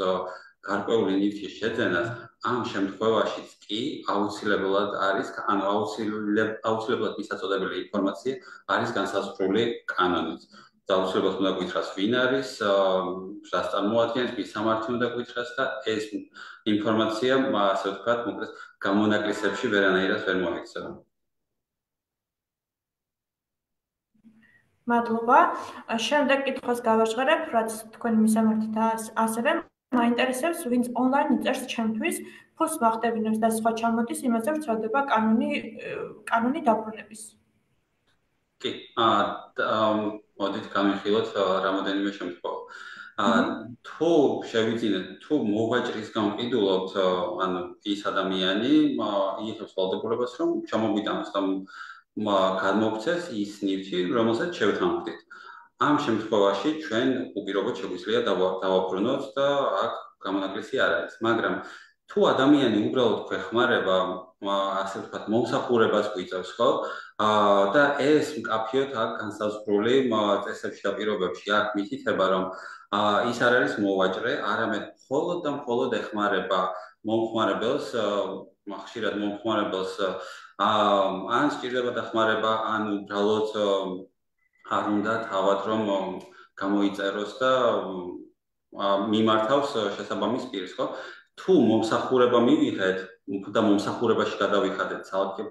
გარკვეული ნივთის შეძენას, ამ შემთხვევაშიც კი აუცილებლად არის, ანუ აუცილებლად მისაწოდებელი ინფორმაცია არის განსაზღვრული კანონით. აუცილებლად უნდა გითხრას ვინ არის, რას წარმოადგენს, ვის სამართი უნდა გითხრას და ეს ინფორმაცია, ასე ვთქვათ, მოკლედ გამონაკლისებში ვერანაირად ვერ მოიქცევა. მადლობა. შემდეგ კითხვას გავაჟღერებ, რაც თქვენი მისამართით ასევე მაინტერესებს, ვინც ონლაინ იწერს ჩემთვის, ფულს მახდებინებს და სხვა ჩამოდის, იმაზე ვრცელდება კანონი დაბრუნების. კი, მოდით გამიხილოთ რამოდენიმე შემთხვევა. თუ შევიძინეთ, თუ მოვაჭრისგან ვყიდულობთ, ანუ ის ადამიანი იღებს ვალდებულებას, რომ ჩამოგვიტანოს და გადმოგცეს ის ნივთი, რომელსაც შევთანხმდით. ამ შემთხვევაში ჩვენ უპირობოდ შეგვიძლია დავაბრუნოთ და აქ გამონაკლისი არ არის, მაგრამ თუ ადამიანი უბრალოდ გვეხმარება, ასე ვთქვათ, მომსახურებას გვიწევს, ხო? და ეს მკაფიოდ აქ განსაზღვრული წესებში და პირობებში აქ მითითება, რომ ის არ არის მოვაჭრე, არამედ მხოლოდ და მხოლოდ ეხმარება მომხმარებელს, ხშირად მომხმარებელს ან სჭირდება დახმარება, ან უბრალოდ არ უნდა თავად რომ გამოიწეროს და მიმართავს შესაბამის პირს, ხო? თუ მომსახურება მივიღეთ და მომსახურებაში გადავიხადეთ ცალკე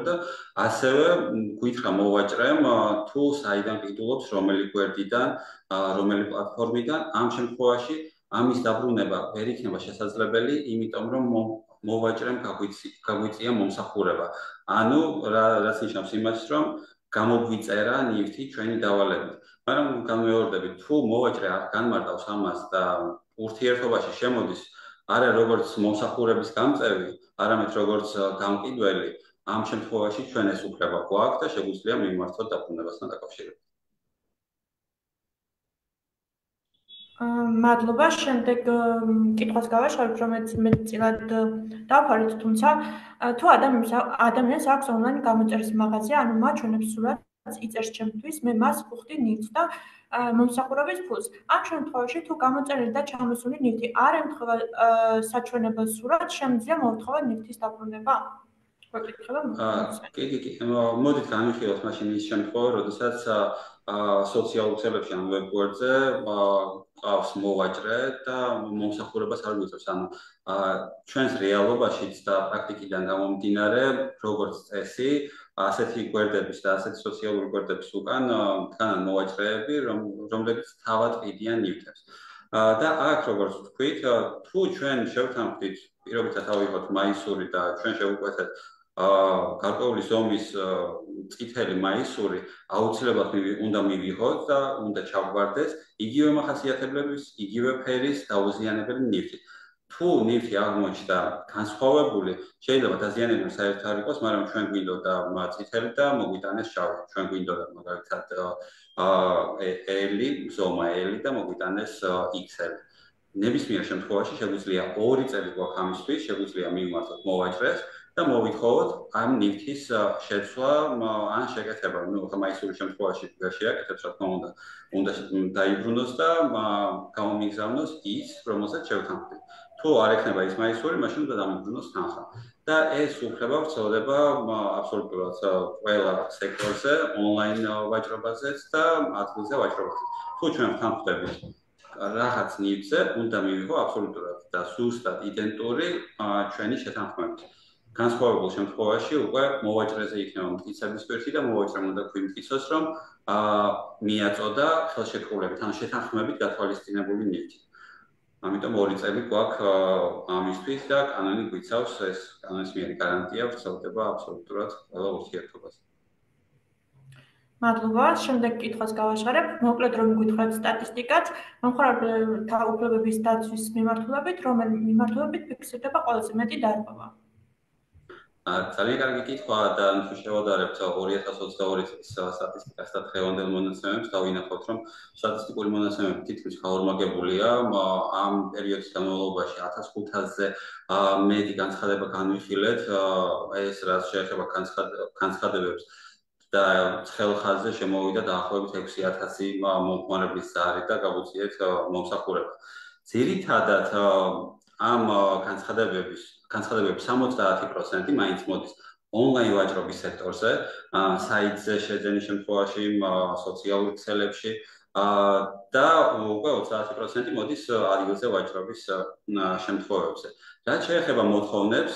და ასევე გითხრა მოვაჭრემ თუ საიდან ყიდულობს, რომელი გვერდიდან, რომელი პლატფორმიდან, ამ შემთხვევაში ამის დაბრუნება ვერ იქნება შესაძლებელი, იმიტომ რომ მოვაჭრემ გაგვიწია მომსახურება. ანუ რაც ნიშნავს იმას, რომ გამოგვიწერა ნივთი ჩვენი დავალებით. მაგრამ განმეორდებით, თუ მოვაჭრე არ განმარტავს ამას და ურთიერთობაში შემოდის არა როგორც მომსახურების გამწევი, არამედ როგორც გამყიდველი, ამ შემთხვევაში ჩვენ ეს უფლება გვაქვს და შეგვიძლია მიმართოთ დაბრუნებასთან დაკავშირებით. მადლობა. შემდეგ კითხვას გავაშალოთ, რომელიც მეტწილად დავფარით, თუმცა თუ ადამიანს აქვს ონლაინ გამოწერის მაღაზია, ანუ მაჩვენებს სურათს, იწერს ჩემთვის, მე მას ვუხდი ნივთს და მომსახურების ფულს. ამ შემთხვევაში თუ გამოწერილი და ჩამოსული ნივთი არ ემთხვევა საჩვენებელ სურათს, შემიძლია მოვთხოვოთ ნივთის დაბრუნება? კი. მოდით განვიხილოთ მაშინ ის შემთხვევა, როდესაც სოციალურ ქსელებში ან ვებგვერდზე ყავს მოვაჭრე და მომსახურებას არ გვიწევს. ანუ ჩვენს რეალობაშიც და პრაქტიკიდან გამომდინარე, როგორც წესი, ასეთი გვერდების და ასეთი სოციალური გვერდების უკან დგანან მოვაჭრეები, რომლებიც თავად ყიდიან ნივთებს. და აქ როგორც ვთქვით, თუ ჩვენ შევთანხმდით, პირობითად ავიღოთ მაისური და ჩვენ შევუკვეთეთ გარკვეული ზომის წითელი მაისური, აუცილებლად უნდა მივიღოთ და უნდა ჩავგვარდეს იგივე მახასიათებლების, იგივე ფერის დაუზიანებელი ნივთი. თუ ნივთი აღმოჩნდა განსხვავებული, შეიძლება დაზიანებული საერთოდ არ იყოს, მაგრამ ჩვენ გვინდოდა წითელი და მოგვიტანეს შავი. ჩვენ გვინდოდა მაგალითად ზომა L და მოგვიტანეს XL. ნებისმიერ შემთხვევაში შეგვიძლია 2 წელი გვაქვს ამისთვის, შეგვიძლია მივმართოთ მოვაჭრეს და მოვითხოვოთ ამ ნივთის შეცვლა ან შეკეთება. მაისური შემთხვევაში ვერ შეაკეთებს, რა თქმა უნდა დაიბრუნოს და გამომიგზავნოს ის, რომელსაც შევთანხმდით. თუ არ ექნება ის მაისური, მაშინ უნდა დამიბრუნოს თანხა. და ეს უფლება ვრცელდება აბსოლუტურად ყველა სექტორზე, ონლაინ ვაჭრობაზეც და ადგილზე ვაჭრობაზეც. თუ ჩვენ ვთანხმდებით რაღაც ნივთზე, უნდა მივიღო აბსოლუტურად და ზუსტად იდენტური ჩვენი შეთანხმებით. განსხვავებულ შემთხვევაში უკვე მოვაჭრეზე იქნება მტკიცების პირთი და მოვაჭრემ უნდა გვიმტკიცოს, რომ მიაწოდა ხელშეკრულებით ან შეთანხმებით გათვალისწინებული ნივთი. ამიტომ 2 წელი გვაქვს ამისთვის და კანონი გვიცავს ეს კანონის მიერი გარანტია ვრცელდება აბსოლუტურად ყველა ურთიერთობაზე. მადლობა. შემდეგ კითხვას გავაშალებ. მოკლედ რომ გითხრათ სტატისტიკაც, მომხმარებელთა უფლებების დაცვის მიმართულებით, რომელი მიმართულებით ფიქსირდება ყველაზე მეტი დარღვევა? ძალიან კარგი კითხვაა და თუ შევადარებთ 2022 წლის სტატისტიკას და დღევანდელ მონაცემებს, დავინახავთ, რომ სტატისტიკური მონაცემები თითქმის გაორმაგებულია. ამ პერიოდის განმავლობაში 1500-ზე მეტი განცხადება განვიხილეთ. ეს რაც შეეხება განცხადებებს და ცხელხაზზე შემოვიდა დაახლოებით 6000 მომხმარებლის ზარი და გავუწიეთ მომსახურება. ძირითადად ამ განცხადებების 70% მაინც მოდის ონლაინ ვაჭრობის სექტორზე, საიტზე შეძენის შემთხვევაში, სოციალურ ქსელებში და უკვე 30% მოდის ადგილზე ვაჭრობის შემთხვევებზე. რაც შეეხება მოთხოვნებს,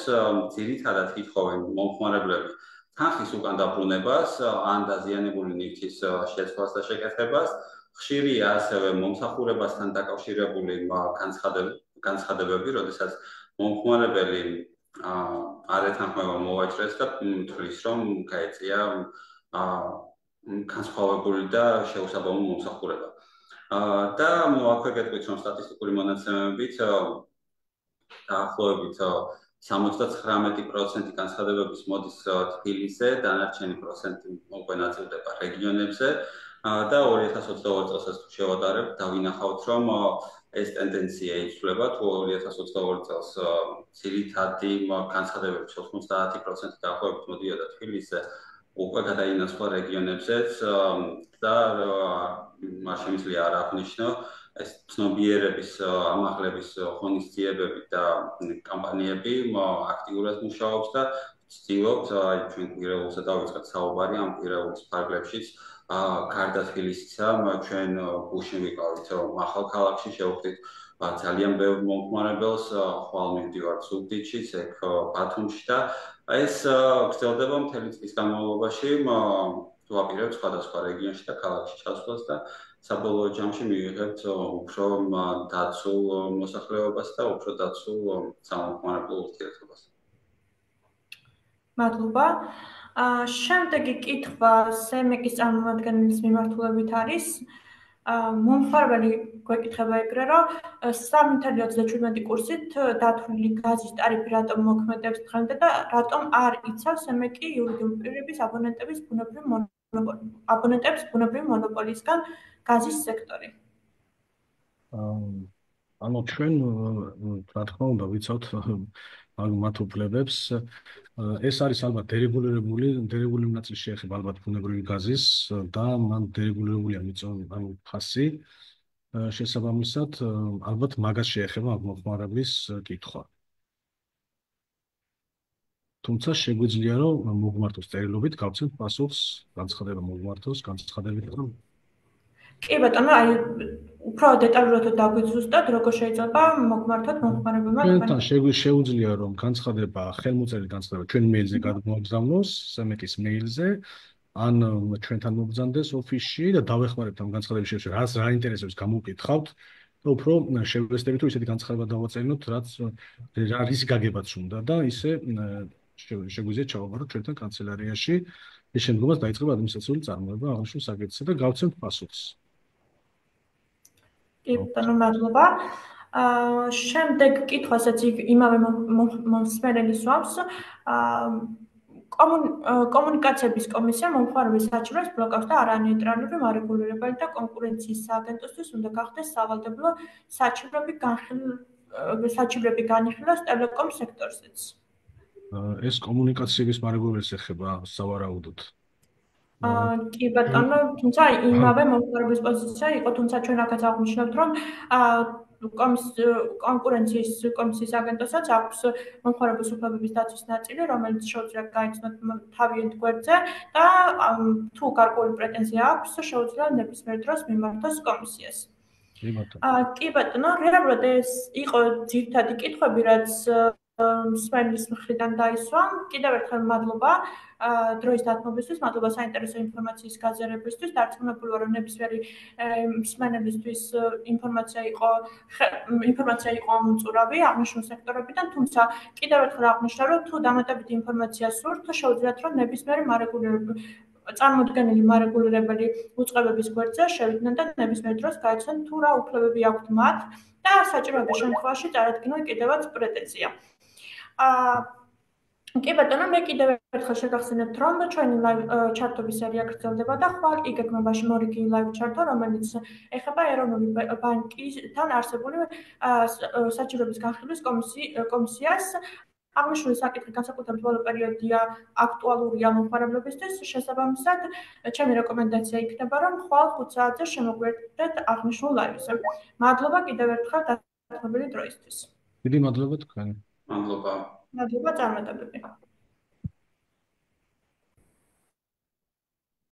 ძირითადად ითხოვენ მომხმარებლები თანხის უკან დაბრუნებას ან დაზიანებული ნივთის შეცვლას და შეკეთებას. ხშირია ასევე მომსახურებასთან დაკავშირებული განცხადებები, როდესაც მომხმარებელი არ ეთანხმება მოვაჭრეს და თვლის, რომ გაეწია განსხვავებული და შეუსაბამო მომსახურება. და აქვე გეტყვით, რომ სტატისტიკური მონაცემებით დაახლოებით 79% განცხადებების მოდის თბილისზე, დანარჩენი პროცენტი უკვე ნაწილდება რეგიონებზე და 2022 წელსაც თუ შევადარებთ, დავინახავთ, რომ ეს ტენდენცია იცვლება, თუ 2022 წელს ძირითადი განცხადებების 90% დაახლოებით მოდიოდა თბილისზე, უკვე გადაინაცვლა რეგიონებზეც და არ შემიძლია არ აღნიშნო ეს ცნობიერების ამაღლების ღონისძიებები და კამპანიები აქტიურად მუშაობს და ვცდილობთ ჩვენ კვირეულზე დავიწყეთ საუბარი ამ კვირეულის ფარგლებშიც გარდა თბილისისა ჩვენ გუშინ ვიყავით ახალქალაქში შევხვდით ძალიან ბევრ მომხმარებელს ხვალ მივდივართ ზუგდიდშიც ეგ ბათუმში და ეს გრძელდება მთელი წლის განმავლობაში ვაპირებთ სხვადასხვა რეგიონში და ქალაქში ჩასვლას და საბოლოო ჯამში მივიღებთ უფრო დაცულ მოსახლეობას და უფრო დაცულ სამომხმარებლო ურთიერთობას. მადლობა. შემდეგი კითხვა სემეკის წარმომადგენლის მიმართულებით არის. მომხმარებელი გვეკითხება ეგრე, რომ 3.37 კურსით დათვლილი გაზის ტარიფი რატომ მოქმედებს დღემდე და რატომ არ იცავს სემეკი იურიდიული პირების აბონენტების ბუნებრივი მონოპოლისგან გაზის სექტორი? ანუ ჩვენ რა თქმა უნდა ვიცავთ მათ უფლებებს. ეს არის ალბათ დერეგულირებული ნაწილი შეეხება ალბათ ბუნებრივი გაზის და მან დერეგულირებულია მიწოვანი ფასი. შესაბამისად, ალბათ მაგას შეეხება მომხმარებლის კითხვა. თუმცა შეგვიძლია რომ მოგმართოს წერილობით, გავცემთ პასუხს, განცხადება მოგმართოს, განცხადებით რომ კი ბატონო, აი უფრო დეტალურად დაგვიძუსტოთ, როგორ შეიძლება მოგმართოთ მომხმარებელმა. ჩვენთან შეგვიძლია რომ განცხადება, ხელმოწერილი განცხადება ჩვენ მეილზე გადმოგზავნოს, სემეკის მეილზე, ან ჩვენთან მოგზავნდეს ოფისში და დავეხმარებთ ამ განცხადების შეშლილ რას რა ინტერესებს გამოვკითხავთ და უფრო შევესწრებით რომ ისეთი განცხადება დავაწერინოთ, რაც რისი გაგებაც უნდა და ისე შეგვიძლია ჩავაბაროთ ჩვენთან კანცელარიაში. ეს შემდგომაც დაიწყება ადმინისტრაციული წარმოება აღნიშნულ საკითხზე და გავცემთ პასუხს. კი ბატონო, მადლობა. შემდეგ კითხვასაც იმავე მომსმენელი სვამს. კომუნიკაციების კომისია მომხმარებლის საჩუქრებს ბლოკავს და არანეიტრალური მარეგულირებელი და კონკურენციის სააგენტოსთვის უნდა გახდეს სავალდებულო საჩუქრები განიხილოს ტელეკომ სექტორზეც. ეს კომუნიკაციების მარეგულირებას ეხება სავარაუდოდ. კი ბატონო, თუმცა იმავე მომხმარებლის პოზიცია იყო, თუმცა ჩვენ აქაც აღვნიშნებთ, რომ კონკურენციის კომისიის აგენტოსაც აქვს მომხმარებლის უფლებების დაცვის ნაწილი, რომელიც შეუძლია გაიცნოთ თავიანთ გვერდზე და თუ გარკვეული პრეტენზია აქვს, შეუძლია ნებისმიერ დროს მიმართოს კომისიას. კი ბატონო, რეალურად ეს იყო ძირითადი კითხვები, რაც მსმენელის მხრიდან დაისვა. კიდევ ერთხელ მადლობა დროის დათმობისთვის, მადლობა საინტერესო ინფორმაციის გაზიარებისთვის. დარწმუნებული ვარ, რომ ნებისმიერი მსმენელისთვის ინფორმაცია იყო ამომწურავი აღნიშნულ სექტორებიდან, თუმცა კიდევ ერთხელ აღნიშნავ, რომ თუ დამატებითი ინფორმაცია სურთ, შეუძლიათ რომ ნებისმიერი წარმოდგენილი მარეგულირებელი უწყებების გვერდზე შევიდნენ და ნებისმიერ დროს გაიცნოთ თუ რა უფლებები აქვთ მათ და საჭიროების შემთხვევაში წარადგინონ კიდევაც პრეტენზია. კი ბატონო, მე კიდევ ერთხელ შეგახსენებთ, რომ ჩვენი ჩარტობის სერია გრძელდება და ხვალ იგეგმებაში მორიგი ლაივ ჩარტო, რომელიც ეხება ეროვნული ბანკისთან არსებული საჭიროების განხილვის კომისიას. აღნიშნული საკითხი განსაკუთრებით ბოლო პერიოდია აქტუალურია მომხმარებლებისთვის. შესაბამისად, ჩემი რეკომენდაცია იქნება, რომ ხვალ 5 საათზე შემოგვიერთდეთ აღნიშნულ ლაივზე. მადლობა კიდევ ერთხელ დათმობილი დროისთვის. დიდი მადლობა თქვენ. მადლობა. მადლობა წარმატებები.